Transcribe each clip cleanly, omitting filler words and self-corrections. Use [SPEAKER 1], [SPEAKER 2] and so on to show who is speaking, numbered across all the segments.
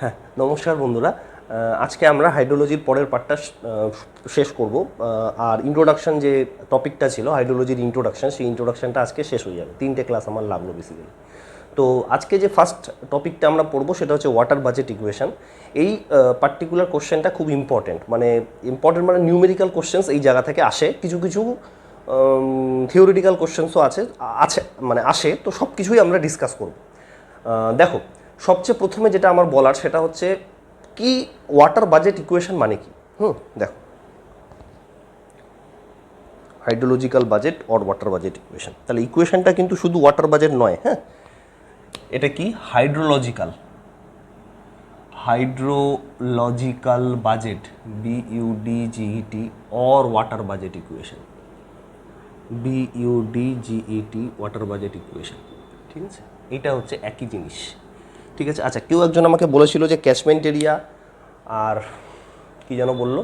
[SPEAKER 1] হ্যাঁ, নমস্কার বন্ধুরা। আজকে আমরা হাইড্রোলজির পরের পার্টটা শেষ করব। আর ইন্ট্রোডাকশন যে টপিকটা ছিল হাইড্রোলজির ইন্ট্রোডাকশন, সেই ইন্ট্রোডাকশনটা আজকে শেষ হয়ে যাবে। 3টে ক্লাস আমার লাগলো বেসিক্যালি। তো আজকে যে ফার্স্ট টপিকটা আমরা পড়বো সেটা হচ্ছে ওয়াটার বাজেট ইকুয়েশন। এই পার্টিকুলার কোশ্চেনটা খুব ইম্পর্টেন্ট, মানে নিউমেরিক্যাল কোশ্চেন্স এই জায়গা থেকে আসে। কিছু কিছু থিওরিটিক্যাল কোশ্চেন্সও আসে। তো সব কিছুই আমরা ডিসকাস করব। দেখো, সবচেয়ে প্রথমে যেটা আমার বলার সেটা হচ্ছে কি ওয়াটার বাজেট ইকুয়েশন মানে কি। দেখো, hydrological budget or water budget equation, তাহলে ইকুয়েশনটা কিন্তু শুধু ওয়াটার বাজেট নয়। হ্যাঁ, এটা কি hydrological budget, BUDGET, or water budget equation, BUDGET, water budget equation. ঠিক আছে, এটা হচ্ছে একই জিনিস। ঠিক আছে। আচ্ছা, কেউ একজন আমাকে বলেছিল যে ক্যাচমেন্ট এরিয়া আর কি যেন বললো,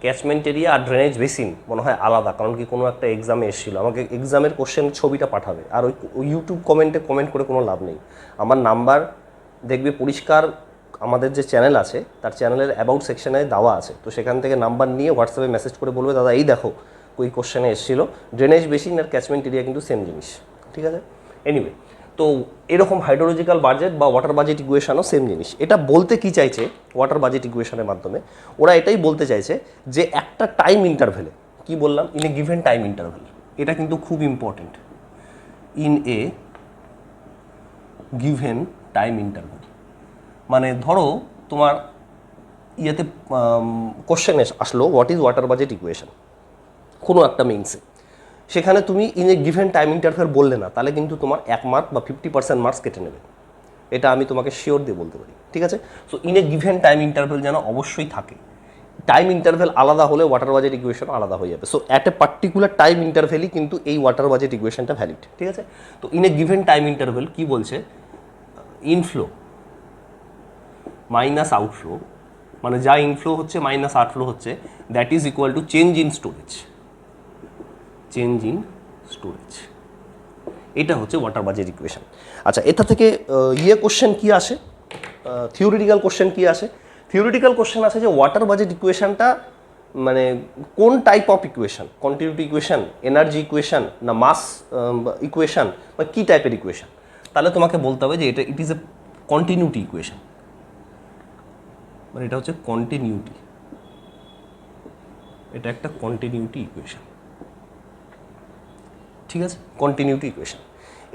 [SPEAKER 1] ক্যাচমেন্ট এরিয়া আর ড্রেনেজ বেসিন মনে হয় আলাদা, কারণ কি কোনো একটা এক্সামে এসেছিলো। আমাকে এক্সামের কোশ্চেন ছবিটা পাঠাবে, আর ওই ইউটিউব কমেন্টে কমেন্ট করে কোনো লাভ নেই। আমার নাম্বার দেখবে পরিষ্কার, আমাদের যে চ্যানেল আছে তার চ্যানেলের অ্যাবাউট সেকশনে দেওয়া আছে, তো সেখান থেকে নাম্বার নিয়ে হোয়াটসঅ্যাপে মেসেজ করে বলবে দাদা এই দেখো ওই কোশ্চেনে এসেছিলো, ড্রেনেজ বেসিন আর ক্যাচমেন্ট এরিয়া কিন্তু সেম জিনিস। ঠিক আছে, এনিওয়ে, তো এরকম হাইড্রোলজিক্যাল বাজেট বা ওয়াটার বাজেট ইকুয়েশনও সেম জিনিস। এটা বলতে কি চাইছে ওয়াটার বাজেট ইকুয়েশনের মাধ্যমে, ওরা এটাই বলতে চাইছে যে একটা টাইম ইন্টারভ্যালে, কি বললাম, in a given time interval, এটা কিন্তু খুব important, in a given time interval. মানে ধরো তোমার ইয়েতে কোশ্চেন আসলো what is water budget equation কোনো একটা মেইনসে, সেখানে তুমি in a given time interval বললে না, তাহলে কিন্তু তোমার 1 মার্ক বা 50% মার্কস কেটে নেবে। এটা আমি তোমাকে শিওর দিয়ে বলতে পারি। ঠিক আছে, so in a given time interval যেন অবশ্যই থাকে। টাইম ইন্টারভ্যাল আলাদা হলে ওয়াটার বাজেট ইকুয়েশন আলাদা হয়ে যাবে। So at a particular time ইন্টারভ্যালই কিন্তু এই ওয়াটার বাজেট ইকুয়েশনটা ভ্যালিড। ঠিক আছে, তো in a given time interval কি বলছে, ইনফ্লো মাইনাস আউটফ্লো, মানে যা ইনফ্লো হচ্ছে মাইনাস আউটফ্লো হচ্ছে, that is equal to change in storage. এটা হচ্ছে ওয়াটার বাজেট ইকুয়েশন। আচ্ছা, এটা থেকে কোশ্চেন কি আসে, থিওরিটিক্যাল কোশ্চেন কি আসে? থিওরিটিক্যাল কোশ্চেন আছে যে ওয়াটার বাজেট ইকুয়েশনটা মানে কোন type of equation, continuity equation, energy equation, না মাস ইকুয়েশন, বা কী টাইপের ইকুয়েশন। তাহলে তোমাকে বলতে হবে যে it is a continuity equation, মানে এটা হচ্ছে কন্টিনিউটি, এটা একটা কন্টিনিউটি ইকুয়েশন। ঠিক আছে, কন্টিনিউটি ইকুয়েশন।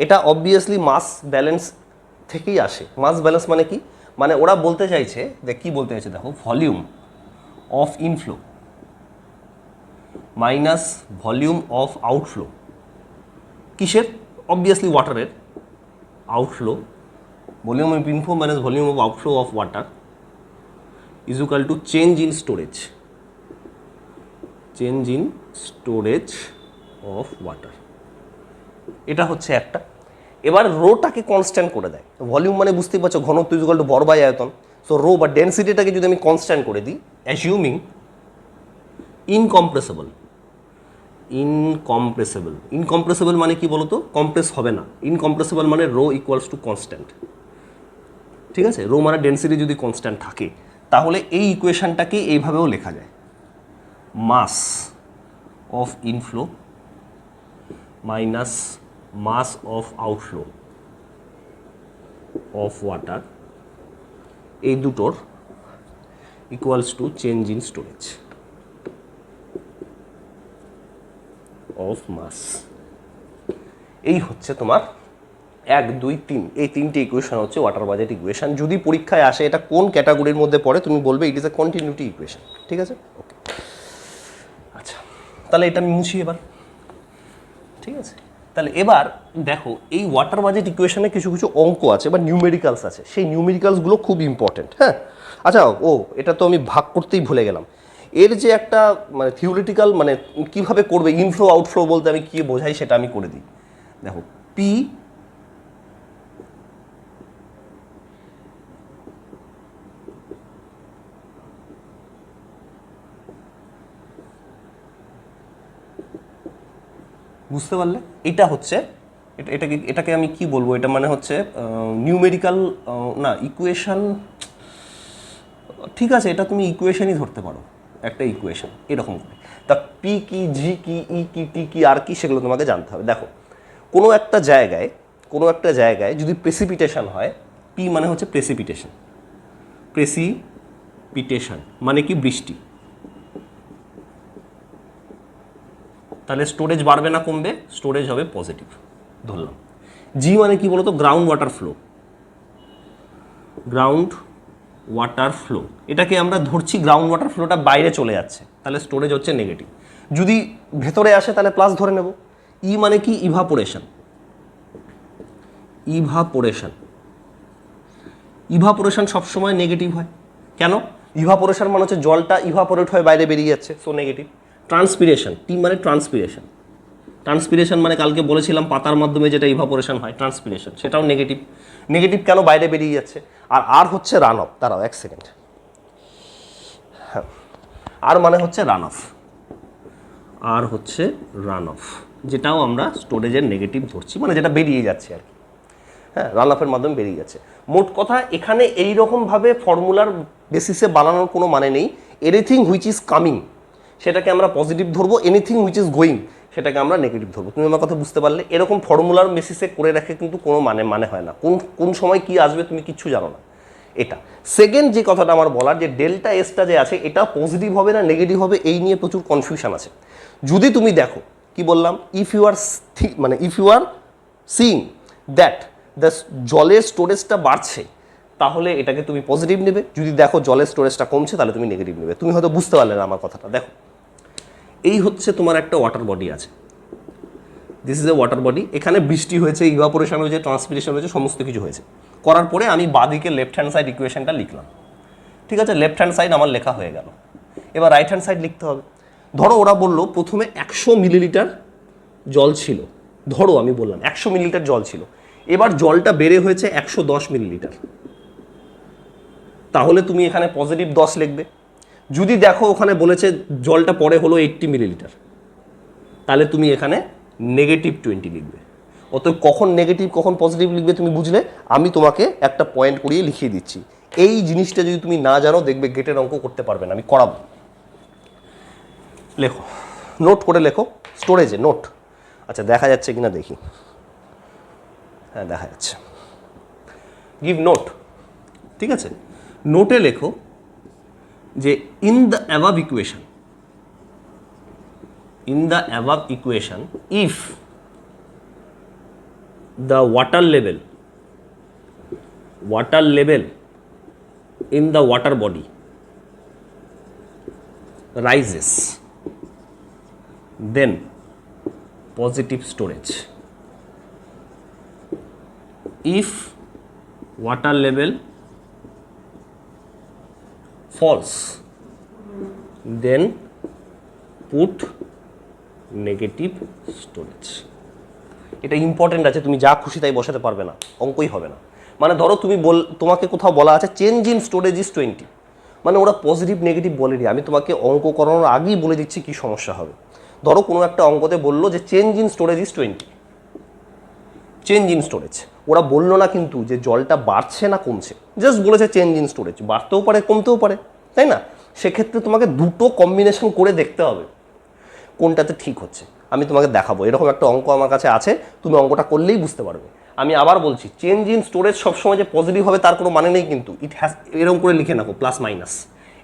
[SPEAKER 1] এটা অবভিয়াসলি মাস ব্যালেন্স থেকেই আসে। মাস ব্যালেন্স মানে কি, মানে ওরা বলতে চাইছে, কি বলতে চাইছে দেখো, volume of inflow minus volume of outflow, কিসের, অবভিয়াসলি ওয়াটারের outflow, volume of inflow minus volume of outflow of water is equal to change in storage of water. এটা হচ্ছে একটা। এবার রোটাকে কনস্ট্যান্ট করে দেয়। ভলিউম মানে বুঝতেই পারছো, ঘনত্ব ইজ ইকুয়াল টু ভর বাই আয়তন। সো রো বা ডেন্সিটিটাকে যদি আমি কনস্ট্যান্ট করে দিই, অ্যাজিউমিং ইনকম্প্রেসেবল মানে কি বলতো, কম্প্রেস হবে না। ইনকম্প্রেসেবল মানে রো ইকুয়ালস টু কনস্ট্যান্ট। ঠিক আছে, রো মানে ডেন্সিটি যদি কনস্ট্যান্ট থাকে, তাহলে এই ইকুয়েশনটাকে এইভাবেও লেখা যায়, mass of inflow minus mass of outflow of water, এই দুটোর equals to change in storage of mass. এই হচ্ছে তোমার 1, 2, 3, এই 3টে ইকুয়েশন হচ্ছে ওয়াটার বাজেট ইকুয়েশন। যদি পরীক্ষায় আসে এটা কোন ক্যাটাগরির মধ্যে পড়ে, তুমি বলবে it is a continuity equation. ঠিক আছে, ওকে। আচ্ছা, তাহলে এটা আমি মুছি এবার। ঠিক আছে, তাহলে এবার দেখো, এই ওয়াটার বাজেট ইকুয়েশনে কিছু কিছু অঙ্ক আছে বা নিউমেরিক্যালস আছে, সেই নিউমেরিক্যালসগুলো খুব ইম্পর্টেন্ট। হ্যাঁ, আচ্ছা, এটা তো আমি ভাগ করতেই ভুলে গেলাম। এর যে একটা মানে থিওরিটিক্যাল, মানে কীভাবে করবে, ইনফ্লো আউটফ্লো বলতে আমি কী বোঝাই সেটা আমি করে দিই। দেখো, পি বুঝতে পারলে, এটা হচ্ছে এটাকে আমি কি বলবো, এটা মানে হচ্ছে নিউমেরিক্যাল না ইকুয়েশন, ঠিক আছে, এটা তুমি ইকুয়েশনই ধরতে পারো, একটা ইকুয়েশন এরকম করে। তা পি কি, জি কি, ই কি, টি কি, আর কি, সেগুলো তোমাকে জানতে হবে। দেখো কোনো একটা জায়গায় যদি প্রেসিপিটেশন হয়, পি মানে হচ্ছে প্রেসিপিটেশন মানে কি বৃষ্টি, তাহলে স্টোরেজ বাড়বে না কমবে? স্টোরেজ হবে পজিটিভ ধরলাম। জি মানে কি বলতো? গ্রাউন্ড ওয়াটার ফ্লো, এটাকে আমরা ধরছি গ্রাউন্ড ওয়াটার ফ্লোটা বাইরে চলে যাচ্ছে, তাহলে স্টোরেজ হচ্ছে নেগেটিভ। যদি ভেতরে আসে তাহলে প্লাস ধরে নেব। ই মানে কি? ইভাপোরেশন সবসময় নেগেটিভ হয়। কেন? ইভাপোরেশন মানে হচ্ছে জলটা ইভাপোরেট হয়ে বাইরে বেরিয়ে যাচ্ছে, সো নেগেটিভ। ট্রান্সপিরেশন, টি মানে ট্রান্সপিরেশন মানে কালকে বলেছিলাম পাতার মাধ্যমে যেটা ইভাপোরেশন হয়, ট্রান্সপিরেশন, সেটাও নেগেটিভ কেন? বাইরে বেরিয়ে যাচ্ছে। আর হচ্ছে রান অফ, দাঁড়াও এক সেকেন্ড, হ্যাঁ, আর মানে হচ্ছে রান অফ, যেটাও আমরা স্টোরেজের নেগেটিভ ধরছি, মানে যেটা বেরিয়ে যাচ্ছে আর কি, হ্যাঁ, রান অফের মাধ্যমে বেরিয়ে যাচ্ছে। মোট কথা এখানে এইরকমভাবে ফর্মুলার বেসিসে বানানোর কোনো মানে নেই। এনিথিং হুইচ ইজ কামিং সেটাকে আমরা পজিটিভ ধরবো, এনিথিং হুইচ ইজ গোয়িং সেটাকে আমরা নেগেটিভ ধরবো। তুমি আমার কথা বুঝতে পারলে? এরকম ফর্মুলার বেসিসে করে রাখে কিন্তু কোনো মানে হয় না, কোন সময় কি আসবে তুমি কিচ্ছু জানো না। এটা সেকেন্ড যে কথাটা আমার বলার, যে ডেল্টা এসটা যে আছে এটা পজিটিভ হবে না নেগেটিভ হবে, এই নিয়ে প্রচুর কনফিউশন আছে। যদি তুমি দেখো, কি বললাম, if you are seeing that the জলের স্টোরেজটা বাড়ছে, তাহলে এটাকে তুমি পজিটিভ নেবে। যদি দেখো জলের স্টোরেজটা কমছে, তাহলে তুমি নেগেটিভ নেবে। তুমি হয়তো বুঝতে পারলে না আমার কথাটা। দেখো, এই হচ্ছে তোমার একটা ওয়াটার বডি আছে, this is a water body. এখানে বৃষ্টি হয়েছে, ইভাপোরেশন হয়েছে, ট্রান্সপিরেশন হয়েছে, সমস্ত কিছু হয়েছে। করার পরে আমি বাঁদিকে লেফট হ্যান্ড সাইড ইকুয়েশনটা লিখলাম, ঠিক আছে? লেফট হ্যান্ড সাইড আমার লেখা হয়ে গেল। এবার রাইট হ্যান্ড সাইড লিখতে হবে। ধরো ওরা বললো প্রথমে 100 মিলিলিটার জল ছিল, ধরো আমি বললাম 100 মিলিলিটার জল ছিল, এবার জলটা বেড়ে হয়েছে 110 মিলিলিটার, তাহলে তুমি এখানে পজিটিভ 10 লিখবে। যদি দেখো ওখানে বলেছে জলটা পরে হলো 80 মিলিলিটার, তাহলে তুমি এখানে নেগেটিভ 20 লিখবে। অতএব কখন নেগেটিভ কখন পজিটিভ লিখবে তুমি বুঝলে? আমি তোমাকে একটা পয়েন্ট করিয়ে লিখিয়ে দিচ্ছি। এই জিনিসটা যদি তুমি না জানো, দেখবে গেটের অঙ্ক করতে পারবে না, আমি করাবো। লেখো, নোট করে লেখো, স্টোরেজে নোট। আচ্ছা, দেখা যাচ্ছে কিনা দেখি, হ্যাঁ দেখা যাচ্ছে। গিভ নোট, ঠিক আছে? নোটে লেখো যে in the above equation if the water level in the water body rises, then positive storage. If water level falls, then put negative storage. এটা ইম্পর্টেন্ট আছে, তুমি যা খুশি তাই বসাতে পারবে না, অঙ্কই হবে না। মানে ধরো তোমাকে কোথাও বলা আছে চেঞ্জ ইন স্টোরেজ ইজ 20, মানে ওরা পজিটিভ নেগেটিভ বলেনি, আমি তোমাকে অঙ্ক করানোর আগেই বলে দিচ্ছি কি সমস্যা হবে। ধরো কোনো একটা অঙ্কতে বললো যে change in storage is 20, change in storage, ওরা বললো না কিন্তু যে জলটা বাড়ছে না কমছে, জাস্ট বলেছে চেঞ্জ ইন স্টোরেজ, বাড়তেও পারে কমতেও পারে, তাই না? সেক্ষেত্রে তোমাকে দুটো কম্বিনেশন করে দেখতে হবে কোনটাতে ঠিক হচ্ছে। আমি তোমাকে দেখাবো, এরকম একটা অঙ্ক আমার কাছে আছে, তুমি অঙ্কটা করলেই বুঝতে পারবে। আমি আবার বলছি, চেঞ্জ ইন স্টোরেজ সবসময় যে পজিটিভ হবে তার কোনো মানে নেই, কিন্তু এরকম করে লিখে রাখো প্লাস মাইনাস।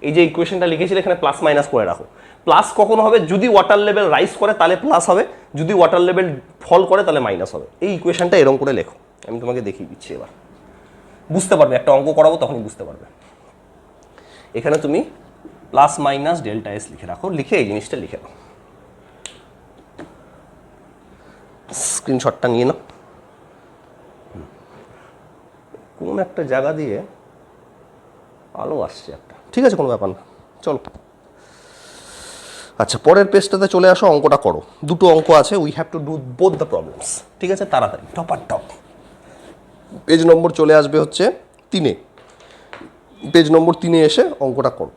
[SPEAKER 1] এই যে ইকুয়েশনটা লিখেছিলে এখানে প্লাস মাইনাস করে রাখো। প্লাস কখন হবে? যদি ওয়াটার লেভেল রাইজ করে তাহলে প্লাস হবে, যদি ওয়াটার লেভেল ফল করে তাহলে মাইনাস হবে। এই ইকুয়েশনটা এরকম করে লেখো, আমি তোমাকে দেখিয়ে দিচ্ছি, এবার বুঝতে পারবে। একটা অঙ্ক করাবো তখনই বুঝতে পারবে। এখানে তুমি প্লাস মাইনাস ডেল্টা এস লিখে রাখো, লিখে এই জিনিসটা লিখে রাখো, স্ক্রিনশটটা নিয়ে নাও। কোন একটা জায়গা দিয়ে আলো আসছে একটা, ঠিক আছে, কোনো ব্যাপার না, চলো। আচ্ছা, পরের পেজটাতে চলে আসো, অঙ্কটা করো। দুটো অঙ্ক আছে, we have to do both the problems, ঠিক আছে? তাড়াতাড়ি টপ। পেজ নম্বর চলে আসবে হচ্ছে 3-এ, পেজ নম্বর 3-এ এসে অঙ্কটা করো।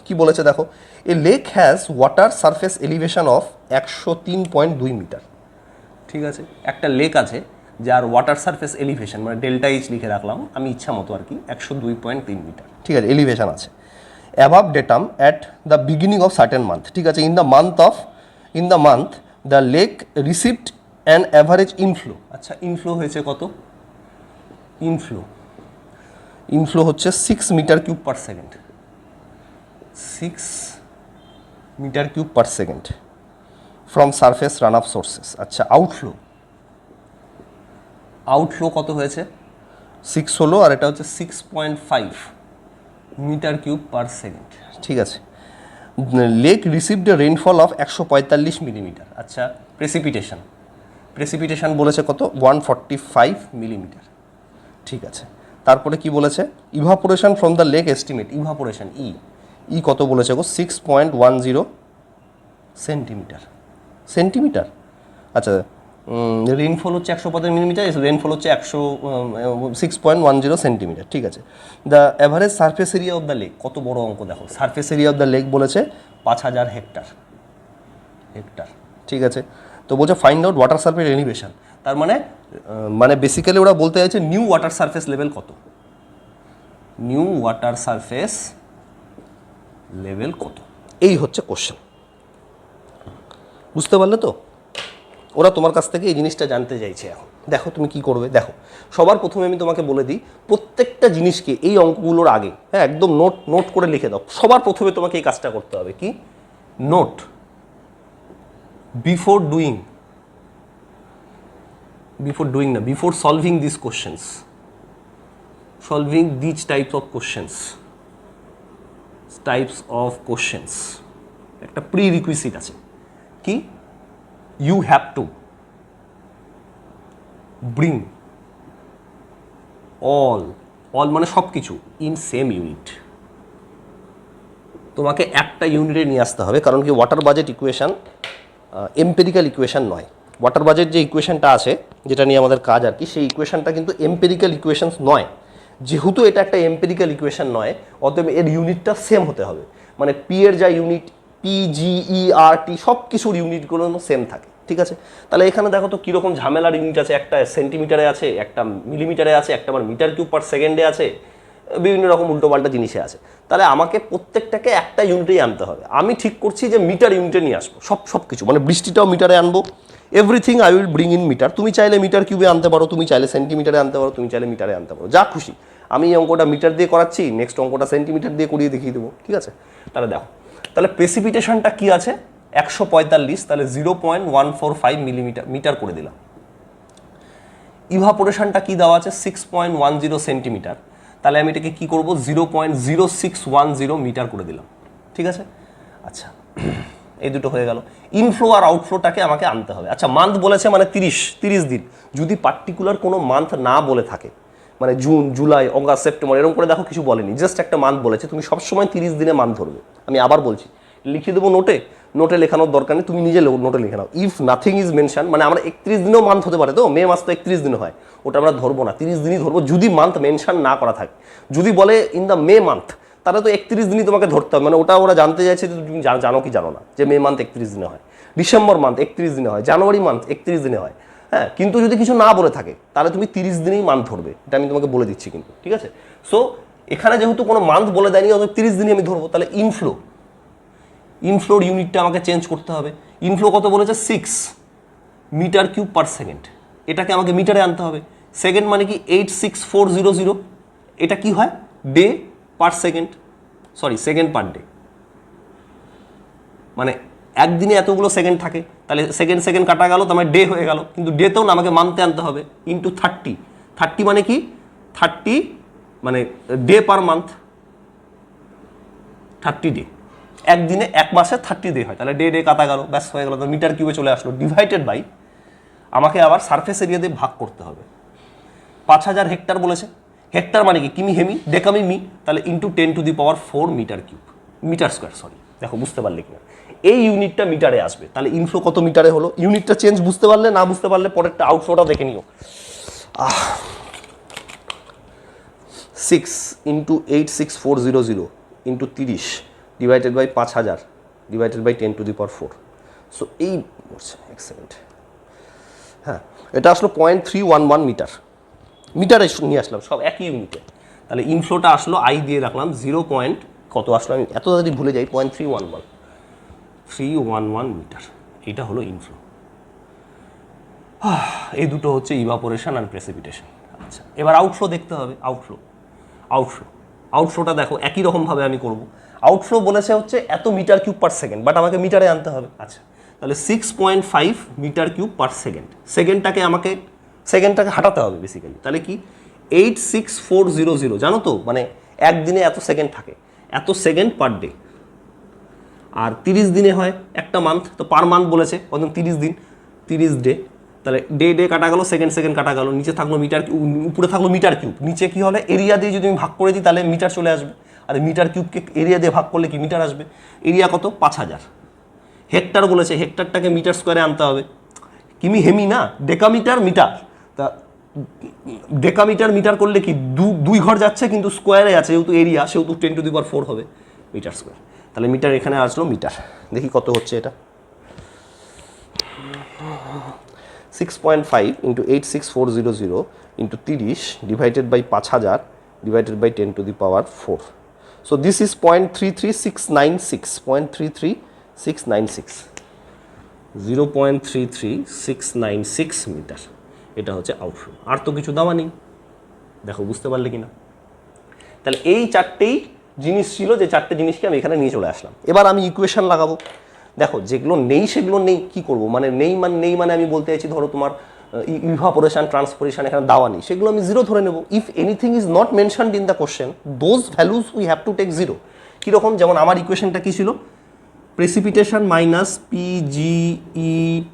[SPEAKER 1] কি বলেছে দেখো, a lake has water surface elevation of 103.2 metre, ঠিক আছে? একটা লেক আছে যার ওয়াটার সারফেস এলিভেশন মানে ডেল্টা এইচ লিখে রাখলাম আমি ইচ্ছা মতো আর কি, 102.3 মিটার, ঠিক আছে? এলিভেশন আছে। Above datum at the beginning of certain month, ঠিক আছে, in the month the lake received an average inflow. আচ্ছা, ইনফ্লো হয়েছে কত? ইনফ্লো হচ্ছে 6 metre cube per second, 6 metre cube per second from surface run up sources. আচ্ছা, outflow কত হয়েছে? 6 হলো, আর এটা হচ্ছে 6.5 মিটার কিউব পার সেকেন্ড, ঠিক আছে। Lake received a rainfall of 145 millimetre. আচ্ছা, প্রেসিপিটেশন বলেছে কত? 145 মিলিমিটার, ঠিক আছে। তারপরে কি বলেছে? Evaporation from the lake estimate, evaporation ই কত বলেছে গো? 6.10 সেন্টিমিটার। আচ্ছা, রেইনফল হচ্ছে 150 মিলিমিটার, রেইনফল হচ্ছে 6.10 সেন্টিমিটার, ঠিক আছে। The average surface area of the lake, কত বড় অঙ্ক দেখো, surface area of the lake বলেছে 5000 হেক্টর, ঠিক আছে। তো বলছে find out water surface elevation, তার মানে বেসিক্যালি ওরা বলতে চাইছে নিউ ওয়াটার সারফেস লেভেল কত, এই হচ্ছে কোশ্চেন। বুঝতে পারলে তো? ওরা তোমার কাছ থেকে এই জিনিসটা জানতে চাইছে। এখন দেখো তুমি কি করবে। দেখো, সবার প্রথমে আমি তোমাকে বলে দিই, প্রত্যেকটা জিনিসকে এই অঙ্কগুলোর আগে, হ্যাঁ, একদম নোট করে লিখে দাও। সবার প্রথমে তোমাকে এই কাজটা করতে হবে, কি? Note before solving this questions, types of questions একটা প্রি রিকুইজিট আছে, কি? You have to bring all মানে সব কিছু ইন সেম ইউনিট। তোমাকে একটা ইউনিটে নিয়ে আসতে হবে, কারণ কি water budget equation empirical equation নয়। ওয়াটার বাজেট যে ইকুয়েশনটা আছে, যেটা নিয়ে আমাদের কাজ আর কি, সেই ইকুয়েশনটা কিন্তু এম্পেরিক্যাল ইকুয়েশন নয়। যেহেতু এটা একটা এম্পেরিক্যাল ইকুয়েশন নয়, অতএব এর ইউনিটটা সেম হতে হবে। মানে পি এর যা ইউনিট, পি, জি, ই, আর, টি, সব কিছুর ইউনিটগুলো সেম থাকে, ঠিক আছে। তাহলে এখানে দেখো তো কীরকম ঝামেলার ইউনিট আছে, একটা সেন্টিমিটারে আছে, একটা মিলিমিটারে আছে, একটা আবার মিটার কিউব পার সেকেন্ডে আছে, বিভিন্ন রকম উল্টোপাল্টা জিনিসে আছে। তাহলে আমাকে প্রত্যেকটাকে একটা ইউনিটেই আনতে হবে। আমি ঠিক করছি যে মিটার ইউনিটে নিয়ে আসবো সব কিছু, মানে বৃষ্টিটাও মিটারে আনবো, everything I will bring in metre. তুমি চাইলে মিটার কিউবে আনতে পারো, তুমি চাইলে সেন্টিমিটারে আনতে পারো, তুমি চাইলে মিটারে আনতে পারো, যা খুশি। আমি এই অঙ্কটা মিটার দিয়ে করাচ্ছি, নেক্সট অঙ্কটা সেন্টিমিটার দিয়ে করিয়ে দেখিয়ে দেবো, ঠিক আছে। তাহলে দেখো, তাহলে প্রেসিপিটেশনটা কি আছে? 145, তাহলে 0.145 মিটার করে দিলাম। ইভাপোরেশনটা কি দেওয়া আছে? 6.10 সেন্টিমিটার, তাহলে আমি এটাকে কি করব? 0.0610 মিটার করে দিলাম, ঠিক আছে। আচ্ছা, এই দুটো হয়ে গেল। ইনফ্লো আর আউটফ্লোটাকে আমাকে আনতে হবে। আচ্ছা, মান্থ বলেছে মানে 30 দিন। যদি পার্টিকুলার কোনো মান্থ না বলে থাকে, মানে জুন, জুলাই, অগাস্ট, সেপ্টেম্বর এরকম করে দেখো কিছু বলেনি, জাস্ট একটা মান্থ বলেছে, তুমি সবসময় 30 দিনে মান্থ ধরবে। আমি আবার বলছি, লিখে দেবো নোটে লেখানোর দরকার নেই, তুমি নিজে নোটে লিখে নাও। ইফ নাথিং ইজ মেনশন, মানে আমরা 31 দিনেও মান্থ হতে পারে, তো মে মাস তো 31 দিনে হয়, ওটা আমরা ধরবো না, 30 দিনই ধরবো যদি মান্থ মেনশন না করা থাকে। যদি বলে ইন দ্য মে মান্থ, তাহলে তো 31 দিনই তোমাকে ধরতে হবে, মানে ওটা ওরা জানতে চাইছে যে তুমি জানো কি জানো না যে মে মান্থ 31 দিনে হয়, ডিসেম্বর মান্থ 31 দিনে হয়, জানুয়ারি মান্থ 31 দিনে হয়। হ্যাঁ, কিন্তু যদি কিছু না বলে থাকে তাহলে তুমি 30 দিনেই মান্থ ধরবে, এটা আমি তোমাকে বলে দিচ্ছি কিন্তু, ঠিক আছে। সো এখানে যেহেতু কোনো মান্থ বলে দেয়নি, অত 30 দিনই আমি ধরবো। তাহলে ইনফ্লোর ইউনিটটা আমাকে চেঞ্জ করতে হবে। ইনফ্লো কত বলেছে? 6 মিটার কিউব পার সেকেন্ড, এটাকে আমাকে মিটারে আনতে হবে। সেকেন্ড মানে কি? 86400, এটা কি হয়? Day per second, second per day, মানে একদিনে এতগুলো সেকেন্ড থাকে, তাহলে সেকেন্ড কাটা গেল, তো আমার ডে হয়ে গেল। কিন্তু ডেতেও না, আমাকে মানতে আনতে হবে, ইন্টু 30 মানে কি? 30 মানে ডে পার মান্থ, 30 ডে। একদিনে, এক মাসে 30 ডে হয়, তাহলে ডে কাটা গেল, ব্যাস হয়ে গেল। তো মিটার কিউবে চলে আসলো, ডিভাইডেড বাই, আমাকে আবার সারফেস এরিয়া দিয়ে ভাগ করতে হবে। 5000 হেক্টর বলেছে, হেক্টর মানে কি? কিমি, হেমি, ডেকামি, মি, তাহলে ইন্টু 10⁴ মিটার স্কোয়ার, দেখো বুঝতে পারলে কিনা? এই ইউনিটটা মিটারে আসবে। তাহলে ইনফ্লো কত মিটারে হলো? ইউনিটটা চেঞ্জ বুঝতে পারলে, না বুঝতে পারলে পরেরটা আউটফ্লোটা দেখে নিও। 6 into 86400 into 30 divided by 5000 divided by 10⁴। So এই এক সেকেন্ড, হ্যাঁ, এটা আসলো 0.311 মিটারে নিয়ে আসলাম, সব একই ইউনিটে। তাহলে ইনফ্লোটা আসলো, আই দিয়ে রাখলাম 0.311 কত আসলো আমি এত তাড়াতাড়ি ভুলে যাই, 0.311 মিটার। এটা হলো ইনফ্লো। এই দুটো হচ্ছে ইভাপোরেশন আর প্রেসিপিটেশন। আচ্ছা, এবার আউটফ্লো দেখতে হবে। আউটফ্লোটা দেখো একই রকমভাবে আমি করব। আউটফ্লো বলেছে হচ্ছে এত metre cube per second, but আমাকে মিটারে আনতে হবে। আচ্ছা, তাহলে 6.5 মিটার কিউব পার সেকেন্ড। সেকেন্ডটাকে হাঁটাতে হবে বেসিক্যালি। তাহলে কি 86400, জানো তো মানে একদিনে এত সেকেন্ড থাকে, এত সেকেন্ড পার ডে। আর 30 দিনে হয় একটা মান্থ, তো পার মান্থ বলেছে, কত 30 দিন, 30 ডে। তাহলে ডে কাটা গেল, সেকেন্ড কাটা গেল, নিচে থাকলো মিটার, উপরে থাকলো মিটার কিউব, নিচে কি হলে এরিয়া দিয়ে যদি আমি ভাগ করে দিই তাহলে মিটার চলে আসবে। আর মিটার কিউবকে এরিয়া দিয়ে ভাগ করলে কি মিটার আসবে। এরিয়া কত 5000। হেক্টর বলেছে, হেক্টরটাকে মিটার স্কোয়ারে আনতে হবে। কিমি হেমি না, ডেকামিটার মিটার। তা ডেকামিটার মিটার করলে কি 2 ঘর যাচ্ছে, কিন্তু স্কোয়ারে আছে যেহেতু এরিয়া, সেহেতু 10⁴ হবে মিটার স্কোয়ার। তাহলে মিটার এখানে আসলো মিটার। দেখি কত হচ্ছে এটা। 6.5 × 86400 × 30 divided by 5000 divided by 10⁴। So this is 0.33696, 0.33696, 0.33696 metre. এটা হচ্ছে আউটফ্লো। আর তো কিছু দেওয়া নেই, দেখো বুঝতে পারলে কিনা। তাহলে এই চারটেই জিনিস ছিল, যে চারটে জিনিসকে আমি এখানে নিয়ে চলে আসলাম। এবার আমি ইকুয়েশন লাগাবো। দেখো যেগুলো নেই সেগুলো নেই, কি করব, মানে নেই মানে আমি বলতে চাইছি ধরো তোমার ইভাপোরেশন, ট্রান্সপোরেশন এখানে দেওয়া নেই, সেগুলো আমি জিরো ধরে নেব। If anything is not mentioned in the question, those values we have to take zero. কীরকম, যেমন আমার ইকুয়েশনটা কী ছিল, precipitation minus PGETR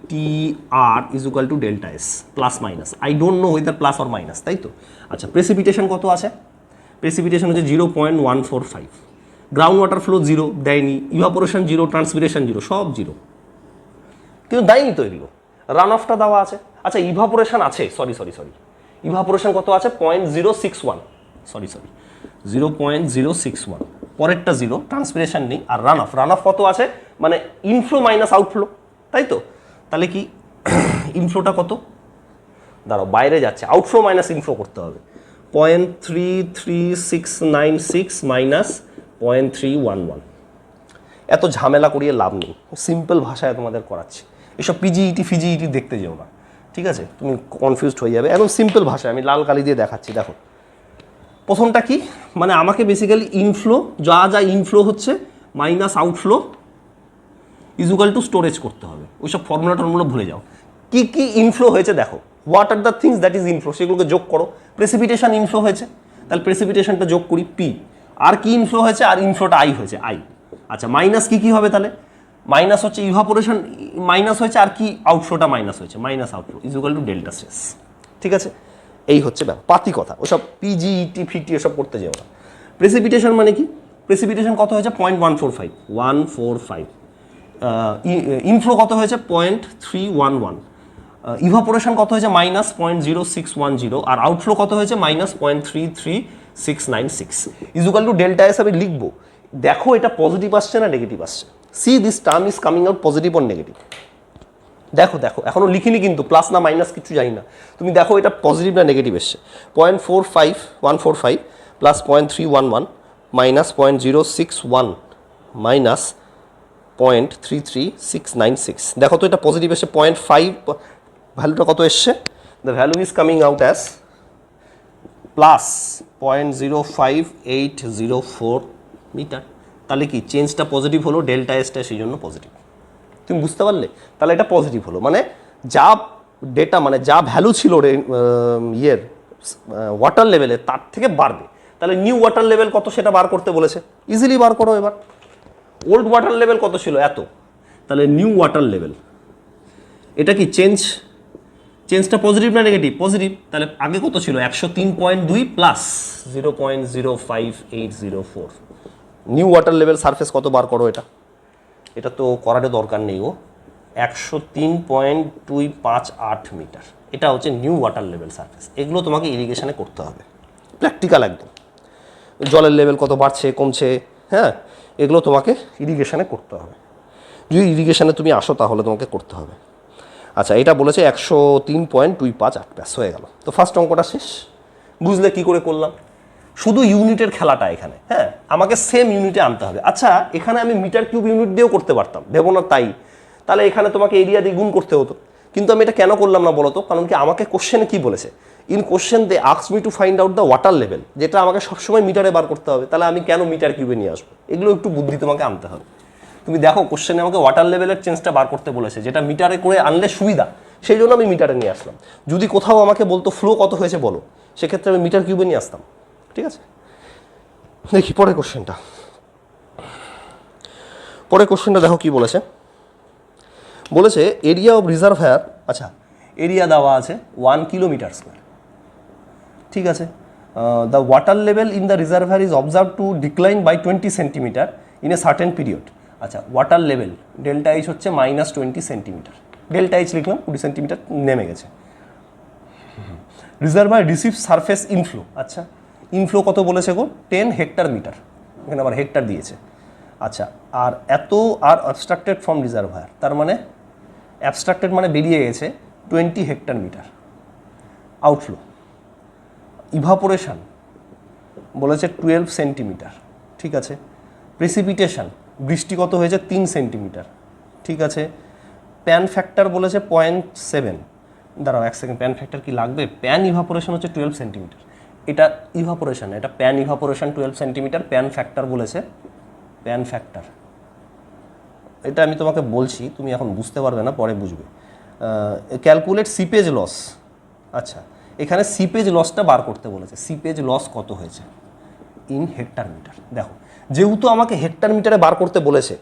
[SPEAKER 1] is equal to delta S plus minus, I don't know whether plus or minus, তাই তো। আচ্ছা, precipitation কত আছে, প্রেসিপিটেশন হচ্ছে 0.145, গ্রাউন্ড ওয়াটার ফ্লো 0 দেয়নি, ইভাপোরেশন 0, ট্রান্সপিরেশন 0, সব 0, কিন্তু দেয়নি তো এগুলো। রান অফটা দেওয়া আছে। আচ্ছা, ইভাপোরেশন আছে, সরি ইভাপোরেশন কত আছে 0.061, সরি 0.061, পরেরটা 0, ট্রান্সপিরেশন নেই। আর রান অফ কত আছে, মানে ইনফ্লো মাইনাস আউটফ্লো, তাই তো। তাহলে কি ইনফ্লোটা কত, দাঁড়াও বাইরে যাচ্ছে, আউটফ্লো মাইনাস ইনফ্লো করতে হবে। 0.33696 মাইনাস 0.311। এত ঝামেলা করিয়ে লাভ নেই, সিম্পল ভাষায় তোমাদের করাচ্ছি। এসব ফিজিইটি দেখতে যেও না, ঠিক আছে, তুমি কনফিউজড হয়ে যাবে। একদম সিম্পল ভাষায় আমি লাল কালি দিয়ে দেখাচ্ছি। দেখো প্রথমটা কি, মানে আমাকে বেসিক্যালি ইনফ্লো, যা ইনফ্লো হচ্ছে minus outflow is equal two storage করতে হবে। ওইসব ফর্মুলা ভুলে যাও। কি ইনফ্লো হয়েছে দেখো, what are the things that is inflow, সেগুলোকে যোগ করো। প্রেসিপিটেশন ইনফ্লো হয়েছে, তাহলে প্রেসিপিটেশনটা যোগ করি P। আর কি ইনফ্লো হয়েছে, আর ইনফ্লোটা I হয়েছে, I। আচ্ছা, মাইনাস কি হবে তাহলে, মাইনাস হচ্ছে ইভাপোরেশন মাইনাস হয়েছে, আর কি আউটফ্লোটা মাইনাস হয়েছে, minus outflow is equal to delta stress. ঠিক আছে, এই হচ্ছে ব্যাপার, পাতি কথা। ওসব PGET এসব করতে যাও না। প্রেসিপিটেশন মানে কি, প্রেসিপিটেশন কত হয়েছে 0.145, ইনফ্লো কত হয়েছে 0.311, ইভাপোরেশন কত হয়েছে মাইনাস 0.0610, আর আউটফ্লো কত হয়েছে minus 0.33696 is equal to delta S. আমি লিখবো, দেখো এটা পজিটিভ আসছে না নেগেটিভ আসছে। C this term is coming out positive or negative. দেখো এখনো লিখিনি কিন্তু, প্লাস না মাইনাস কিছু জানি না। তুমি দেখো এটা পজিটিভ না নেগেটিভ এসছে। 0.145 প্লাস 0.311 মাইনাস 0.061 মাইনাস 0.33696। দেখো তো এটা পজিটিভ এসছে 0.5, ভ্যালুটা কত এসছে, the value is coming out as plus 0.05804 metre. তাহলে কি চেঞ্জটা পজিটিভ হলো, ডেল্টা এসটা সেই জন্য পজিটিভ। তুমি বুঝতে পারলে, তাহলে এটা পজিটিভ হলো, মানে যা ডেটা, মানে যা ভ্যালু ছিল ওয়াটার লেভেলে তার থেকে বাড়বে। তাহলে নিউ ওয়াটার লেভেল কত সেটা বার করতে বলেছে, ইজিলি বার করো। এবার ওল্ড ওয়াটার লেভেল কত ছিল, এত, তাহলে নিউ ওয়াটার লেভেল, এটা কি চেঞ্জটা পজিটিভ না নেগেটিভ, পজিটিভ। তাহলে আগে কত ছিল 103.2 plus 0.05804, new water level surface কত বার করো। এটা তো করার দরকার নেই, ও 103.258 মিটার। এটা হচ্ছে নিউ ওয়াটার লেভেল সারফেস। এগুলো তোমাকে ইরিগেশনে করতে হবে, প্র্যাকটিক্যাল একদম। জলের লেভেল কত বাড়ছে কমছে, হ্যাঁ, এগুলো তোমাকে ইরিগেশনে করতে হবে। যদি ইরিগেশনে তুমি আসো তাহলে তোমাকে করতে হবে। আচ্ছা, এটা বলেছে 103.258, ব্যাস হয়ে গেল। তো ফার্স্ট অঙ্কটা শেষ। বুঝলে কি করে করলাম, শুধু ইউনিটের খেলাটা এখানে, হ্যাঁ আমাকে সেম ইউনিটে আনতে হবে। আচ্ছা এখানে আমি মিটার কিউব ইউনিট দিয়েও করতে পারতাম, ভেবো না তাই, তাহলে এখানে তোমাকে এরিয়া দিয়ে গুণ করতে হতো, কিন্তু আমি এটা কেন করলাম না বলো তো? কারণ কি আমাকে কোশ্চেনে কি বলেছে, in question they ask me to find out the water level, যেটা আমাকে সবসময় মিটারে বার করতে হবে, তাহলে আমি কেন মিটার কিউবে নিয়ে আসবো? এগুলো একটু বুদ্ধি তোমাকে আনতে হবে। তুমি দেখো কোশ্চেনে আমাকে ওয়াটার লেভেলের চেঞ্জটা বার করতে বলেছে, যেটা মিটারে করে আনলে সুবিধা, সেই জন্য আমি মিটারে নিয়ে আসলাম। যদি কোথাও আমাকে বলতো ফ্লো কত হয়েছে বলো, সেক্ষেত্রে আমি মিটার কিউবে নিয়ে আসতাম। ঠিক আছে, দেখি পরের কোশ্চেনটা। পরের কোশ্চেনটা দেখো কি বলেছে, বলেছে এরিয়া অফ রিজার্ভায়ার, আচ্ছা এরিয়া দেওয়া আছে 1 কিলোমিটার স্কোয়ার। ঠিক আছে, the water level in the reservoir is observe to decline by 20 centimetre in a certain period. আচ্ছা ওয়াটার লেভেল ডেল্টা এইচ হচ্ছে -20 সেন্টিমিটার, ডেল্টা এইচ লিখলাম 20 সেন্টিমিটার নেমে গেছে। রিজার্ভায়ার রিসিভ সারফেস ইনফ্লো, আচ্ছা ইনফ্লো কত বলেছে গো, 10 হেক্টর মিটার, এখানে আবার হেক্টর দিয়েছে। আচ্ছা আর এত আর অবস্ট্রাক্টেড ফ্রম রিজার্ভায়ার, তার মানে অ্যাবস্ট্রাক্টেড মানে বেরিয়ে গেছে 20 হেক্টর মিটার। আউটফ্লো ইভাপোরেশন বলেছে 12 সেন্টিমিটার। ঠিক আছে, প্রেসিপিটেশন বৃষ্টি কত হয়েছে 3 সেন্টিমিটার। ঠিক আছে, প্যান ফ্যাক্টর বলেছে 0.7, দাঁড়াও এক সেকেন্ড, প্যান ফ্যাক্টর কি লাগবে, প্যান ইভাপোরেশন হচ্ছে 12 সেন্টিমিটার, এটা ইভাপোরেশন, এটা pan evaporation 12 centimetre, pan factor বলেছে, প্যান ফ্যাক্টর এটা আমি তোমাকে বলছি, তুমি এখন বুঝতে পারবে না, পরে বুঝবে। ক্যালকুলেট সিপেজ লস, আচ্ছা এখানে সিপেজ লসটা বার করতে বলেছে, সিপেজ লস কত হয়েছে ইন হেক্টর মিটার। দেখো যেহেতু আমাকে হেক্টর মিটারে বার করতে বলেছে,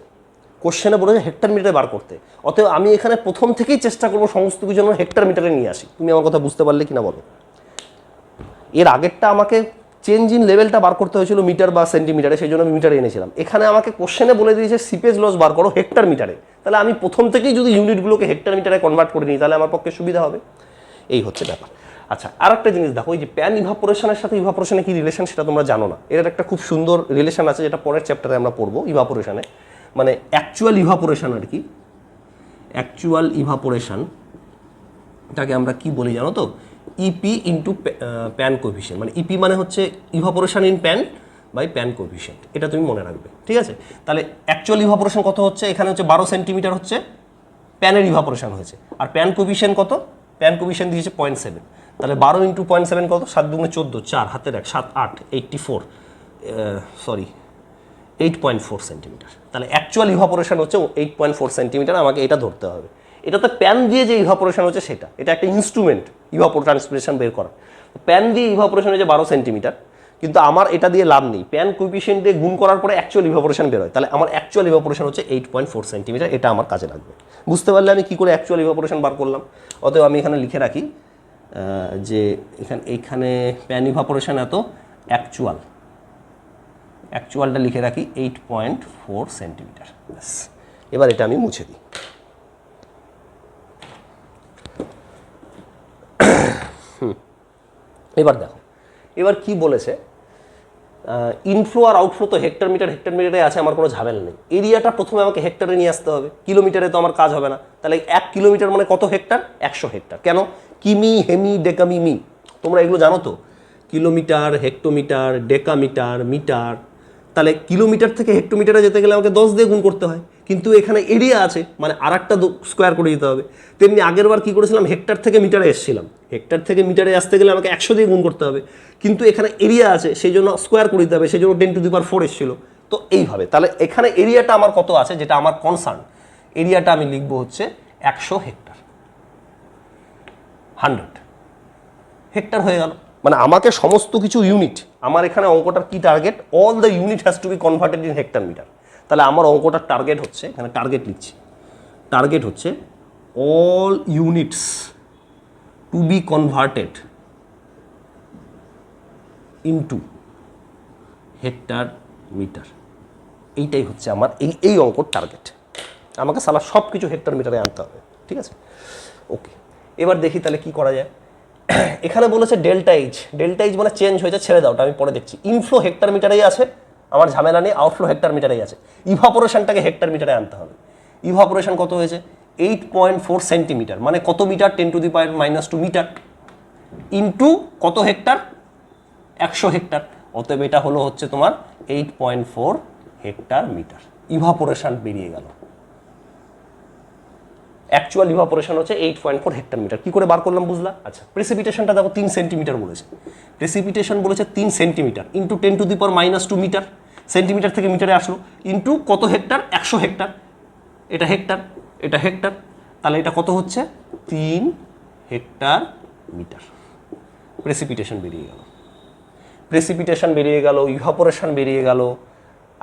[SPEAKER 1] কোশ্চেনে বলেছে হেক্টর মিটারে বার করতে, অতএব আমি এখানে প্রথম থেকেই চেষ্টা করবো সমস্ত কিছু যেন হেক্টর মিটারে নিয়ে আসি। তুমি আমার কথা বুঝতে পারলে কিনা বলো? এর আগেরটা আমাকে চেঞ্জ ইন লেভেলটা বার করতে হয়েছিল মিটার বা সেন্টিমিটারে, সেই জন্য আমি মিটারে এনেছিলাম। এখানে আমাকে কোশ্চেনে বলে দিয়েছে সিপেজ লস বার করো হেক্টর মিটারে, তাহলে আমি প্রথম থেকেই যদি ইউনিটগুলোকে হেক্টর মিটারে কনভার্ট করে নিই তাহলে আমার পক্ষে সুবিধা হবে। এই হচ্ছে ব্যাপার। আচ্ছা আর একটা জিনিস দেখো, এই যে প্যান ইভাপোরেশনের সাথে ইভাপোরেশনে কি রিলেশন সেটা তোমরা জানো না, এর একটা খুব সুন্দর রিলেশন আছে যেটা পরের চ্যাপ্টারে আমরা পড়বো ইভাপোরেশনে, মানে অ্যাকচুয়াল ইভাপোরেশন আর কি। অ্যাকচুয়াল ইভাপোরেশনটাকে আমরা কি বলি জানো তো, ইপি ইন্টু প্যান কোএফিসিয়েন্ট, মানে ইপি মানে হচ্ছে evaporation in pan by pan coefficient, এটা তুমি মনে রাখবে। ঠিক আছে, তাহলে অ্যাকচুয়াল ইভাপোরেশন কত হচ্ছে, এখানে হচ্ছে 12 সেন্টিমিটার হচ্ছে প্যানের ইভাপোরেশন হয়েছে, আর প্যান কোএফিসিয়েন্ট কত, প্যান কোএফিসিয়েন্ট দিয়েছে 0.7, তাহলে 12 ইন্টু 0.7 কত, 7 দুগুণে 14, 4 হাতের 1, 7 8 84, সরি 8.4 সেন্টিমিটার। তাহলে অ্যাকচুয়াল ইভাপোরেশন হচ্ছে 8.4 সেন্টিমিটার, আমাকে এটা ধরতে হবে। এটাতে প্যান দিয়ে যে ইভাপোরেশন হচ্ছে সেটা, এটা একটা ইনস্ট্রুমেন্ট ইভাপোর ট্রান্সপিরেশন বের করা। প্যান দিয়ে ইভাপোরেশন হচ্ছে 12 সেন্টিমিটার, কিন্তু আমার এটা দিয়ে লাভ নেই, প্যান কোএফিসিয়েন্ট দিয়ে গুণ করার পরে অ্যাকচুয়াল ইভাপোরেশন বের হয়, তাহলে আমার অ্যাকচুয়াল ইভাপোরেশন হচ্ছে 8.4 সেন্টিমিটার, এটা আমার কাজে লাগবে। বুঝতে পারলে আমি কী করে অ্যাকচুয়াল ইভাপোরেশন বার করলাম? অতএব আমি এখানে লিখে রাখি যে এখানে প্যান ইভাপোরেশন এত, অ্যাকচুয়ালটা লিখে রাখি 8.4 সেন্টিমিটার। ব্যাস, এবার এটা আমি মুছে দিই। এবার দেখো, এবার কি বলেছে, ইনফ্লো আর আউটফ্লো তো হেক্টর মিটারে আছে, আমার কোনো ঝামেলা নেই। এরিয়াটা প্রথমে আমাকে হেক্টরে নিয়ে আসতে হবে, কিলোমিটারে তো আমার কাজ হবে না। তাহলে 1 কিলোমিটার মানে কত হেক্টর, 100 হেক্টর। কেন, কিমি হেমি ডেকামি মি, তোমরা এগুলো জানো তো, কিলোমিটার, হেক্টোমিটার, ডেকামিটার, মিটার। তাহলে কিলোমিটার থেকে হেক্টোমিটারে যেতে গেলে আমাকে 10 দিয়ে গুণ করতে হয়, কিন্তু এখানে এরিয়া আছে মানে আর একটা স্কোয়ার করে দিতে হবে। তেমনি আগের বার কী করেছিলাম, হেক্টর থেকে মিটারে এসেছিলাম, হেক্টর থেকে মিটারে আসতে গেলে আমাকে 100 দিয়ে গুণ করতে হবে, কিন্তু এখানে এরিয়া আছে সেই জন্য স্কোয়ার করে দিতে হবে, সেই জন্য 10⁴ এসেছিলো। তো এইভাবে তাহলে এখানে এরিয়াটা আমার কত আছে, যেটা আমার কনসার্ন, এরিয়াটা আমি লিখবো হচ্ছে 100 হেক্টর, 100 হেক্টর হয়ে গেল। মানে আমাকে সমস্ত কিছু ইউনিট, আমার এখানে অঙ্কটার কি target, all the unit has to be converted in hectare metre. তাহলে আমার অঙ্কটার টার্গেট হচ্ছে, এখানে টার্গেট লিখছি, টার্গেট হচ্ছে all units to be converted into hectare metre. এইটাই হচ্ছে আমার এই অঙ্কর টার্গেট। আমাকে সালা সব কিছু হেক্টর মিটারে আনতে হবে। ঠিক আছে, ওকে। এবার দেখি তাহলে কি করা যায়। এখানে বলেছে ডেল্টা এইচ মানে চেঞ্জ হয়েছে, ছেড়ে দাও, ওটা আমি পরে দেখছি। ইনফ্লো হেক্টর মিটারেই আছে, আমার ঝামেলা নেই, আউটফ্লো হেক্টর মিটারেই আছে। ইভাপোরেশনটাকে হেক্টর মিটারে আনতে হবে। ইভাপোরেশন কত হয়েছে, 8.4 সেন্টিমিটার, মানে কত মিটার, 10⁻⁻² মিটার, ইন্টু কত হেক্টর, 100 হেক্টর। অতএব এটা হলো হচ্ছে তোমার 8.4 হেক্টর মিটার। ইভাপোরেশন বেরিয়ে গেল, অ্যাকচুয়াল ইভাপোরেশন হচ্ছে 8.4 হেক্টর মিটার। কি করে বার করলাম বুঝলা? আচ্ছা, প্রেসিপিটেশনটা দেখো 3 সেন্টিমিটার বলেছে, প্রেসিপিটেশন বলেছে 3 সেন্টিমিটার ইন্টু 10⁻² মিটার, সেন্টিমিটার থেকে মিটারে আসলো, ইন্টু কত হেক্টর? 100 হেক্টর। এটা হেক্টর, এটা হেক্টর, তাহলে এটা কত হচ্ছে? 3 হেক্টর মিটার। প্রেসিপিটেশন বেরিয়ে গেল, প্রেসিপিটেশন বেরিয়ে গেল, ইভাপোরেশন বেরিয়ে গেল,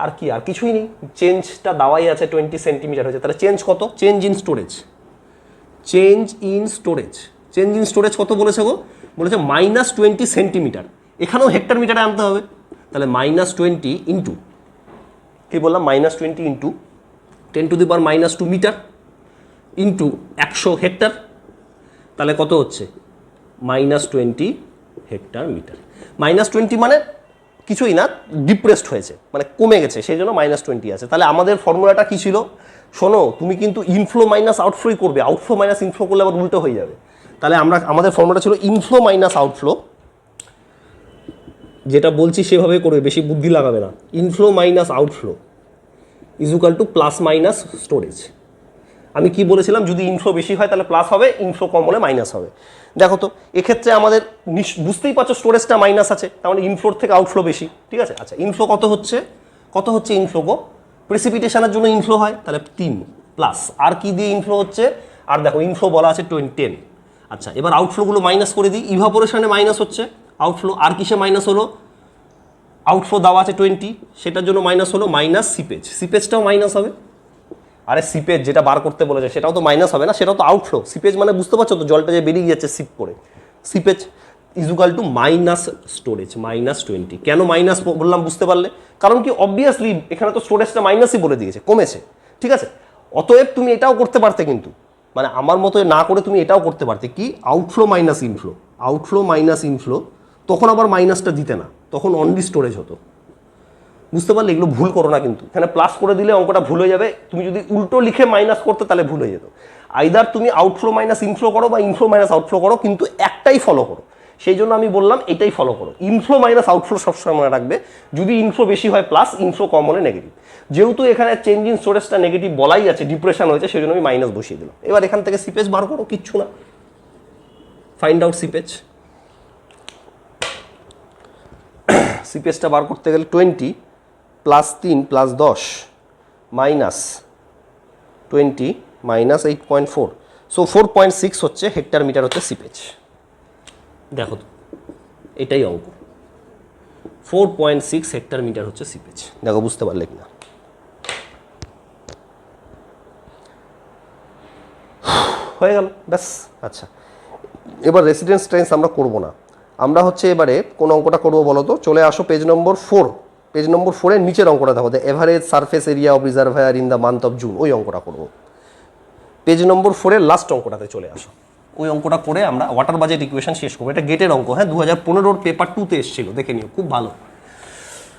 [SPEAKER 1] আর কি? আর কিছুই নেই। চেঞ্জটা দেওয়াই আছে 20 সেন্টিমিটার হয়েছে, তাহলে চেঞ্জ কত? Change in storage, change in storage, change in storage কত বলেছে গো? বলেছে -20 সেন্টিমিটার। এখানেও হেক্টর মিটারে আনতে হবে, তাহলে -20 ইন্টু, কি বললাম? -20 ইন্টু 10⁻² মিটার ইন্টু 100 হেক্টর, তাহলে কত হচ্ছে? -20 হেক্টর মিটার। -20 মানে কিছুই না, ডিপ্রেসড হয়েছে, মানে কমে গেছে, সেই জন্য -20 আছে। তাহলে আমাদের ফর্মুলাটা কি ছিল? শোনো, তুমি কিন্তু ইনফ্লো মাইনাস আউটফ্লোই করবে, আউটফ্লো মাইনাস ইনফ্লো করলে আবার উল্টো হয়ে যাবে। তাহলে আমাদের ফর্মুলা ছিল ইনফ্লো মাইনাস আউটফ্লো, যেটা বলছি সেভাবে করবে, বেশি বুদ্ধি লাগাবে না। Inflow minus outflow is equal two plus minus storage. আমি কি বলেছিলাম? যদি ইনফ্লো বেশি হয় তাহলে প্লাস হবে, ইনফ্লো কম হলে মাইনাস হবে। দেখো তো এক্ষেত্রে আমাদের বুঝতেই পারছো স্টোরেজটা মাইনাস আছে, তার মানে ইনফ্লোর থেকে আউটফ্লো বেশি, ঠিক আছে? আচ্ছা, ইনফ্লো কত হচ্ছে? কত হচ্ছে ইনফ্লো গো? প্রেসিপিটেশনের জন্য ইনফ্লো হয়, তাহলে 3 প্লাস আর কি দিয়ে ইনফ্লো হচ্ছে? আর দেখো ইনফ্লো বলা আছে 10। আচ্ছা, এবার আউটফ্লোগুলো মাইনাস করে দিই। ইভাপোরেশনে মাইনাস হচ্ছে আউটফ্লো, আর কিসে মাইনাস হলো? আউটফ্লো দেওয়া আছে 20, সেটার জন্য মাইনাস হলো, মাইনাস সিপেজ, সিপেজটাও মাইনাস হবে। আরে সিপেজ যেটা বার করতে বলেছে সেটাও তো মাইনাস হবে না, সেটাও তো আউটফ্লো। সিপেজ মানে বুঝতে পারছো তো, জলটা যে বেরিয়ে যাচ্ছে সিপ করে, seepage is equal to minus storage, -20। কেন মাইনাস বললাম বুঝতে পারলে? কারণ কি, অবভিয়াসলি এখানে তো স্টোরেজটা মাইনাসই বলে দিয়েছে, কমেছে, ঠিক আছে? অতএব তুমি এটাও করতে পারতে, কিন্তু মানে আমার মতো না করে তুমি এটাও করতে পারতে, কি? Outflow minus inflow, outflow minus inflow, তখন আবার মাইনাসটা দিতে না, তখন অনলি স্টোরেজ হতো। বুঝতে পারলে? এগুলো ভুল করো না কিন্তু, এখানে প্লাস করে দিলে অঙ্কটা ভুল হয়ে যাবে। তুমি যদি উল্টো লিখে মাইনাস করতে তাহলে ভুল হয়ে যেত। আইদার তুমি আউটফ্লো মাইনাস ইনফ্লো করো বা ইনফ্লো মাইনাস আউটফ্লো করো, কিন্তু একটাই ফলো করো। সেই জন্য আমি বললাম এটাই ফলো করো, ইনফ্লো মাইনাস আউটফ্লো সবসময় মনে রাখবে। যদি ইনফ্লো বেশি হয় প্লাস, ইনফ্লো কম হলে নেগেটিভ। যেহেতু এখানে চেঞ্জ ইন স্টোরেজটা নেগেটিভ বলাই আছে, ডিপ্রেশন হয়েছে, সেই জন্য আমি মাইনাস বসিয়ে দিলাম। এবার এখান থেকে সিপেজ বার করো, কিচ্ছু না, ফাইন্ড আউট সিপেজ। সিপেজটা বার করতে গেলে 20 plus 3 plus 10 minus 20 minus 8.4, so 4.6 হচ্ছে হেক্টর মিটার হচ্ছে সিপেজ। দেখো তো এটাই অঙ্ক, 4.6 হেক্টর মিটার হচ্ছে সিপেজ। দেখো বুঝতে পারলে কিনা? হয়ে গেল, ব্যাস। আচ্ছা, এবার রেসিডেন্স ট্রেন্স আমরা করব না, আমরা হচ্ছে এবারে কোন অঙ্কটা করবো বলো তো? চলে আসো পেজ নম্বর 4। পেজ নম্বর 4-এর নিচের অঙ্কটা দেখো, the average surface area of reservoir in the month of June, ওই অঙ্কটা করবো। পেজ নম্বর 4-এর লাস্ট অঙ্কটাতে চলে আসো, ওই অঙ্কটা করে আমরা ওয়াটার বাজেট ইকুয়েশন শেষ করবো। এটা গেটের অঙ্ক, হ্যাঁ, 2015-র পেপার 2-তে এসেছিল, দেখে নিও, খুব ভালো।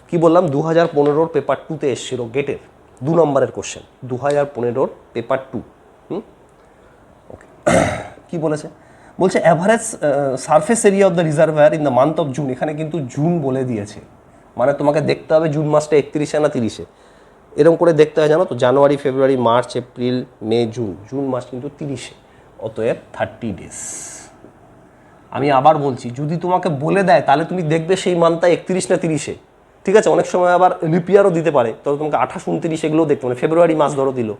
[SPEAKER 1] কি বললাম? 2015-র পেপার 2-তে এসেছিল, গেটের 2 নম্বরের কোশ্চেন, 2015-র পেপার 2। ওকে, কি বলেছে? বলছে average surface area of the reservoir in the month of June. এখানে কিন্তু জুন বলে দিয়েছে, মানে তোমাকে দেখতে হবে জুন মাসটা 31-এ না 30-এ, এরকম করে দেখতে হয়, জানো তো? জানুয়ারি, ফেব্রুয়ারি, মার্চ, এপ্রিল, মে, জুন, জুন মাস কিন্তু 30-এ, অতএব 30 ডেজ। আমি আবার বলছি, যদি তোমাকে বলে দেয় তাহলে তুমি দেখবে সেই মান্থটা 31 না 30-এ, ঠিক আছে? অনেক সময় আবার লিপিয়ারও দিতে পারে, তবে তোমাকে 28, 29 এগুলোও দেখতে, মানে ফেব্রুয়ারি মাস ধরো দিল,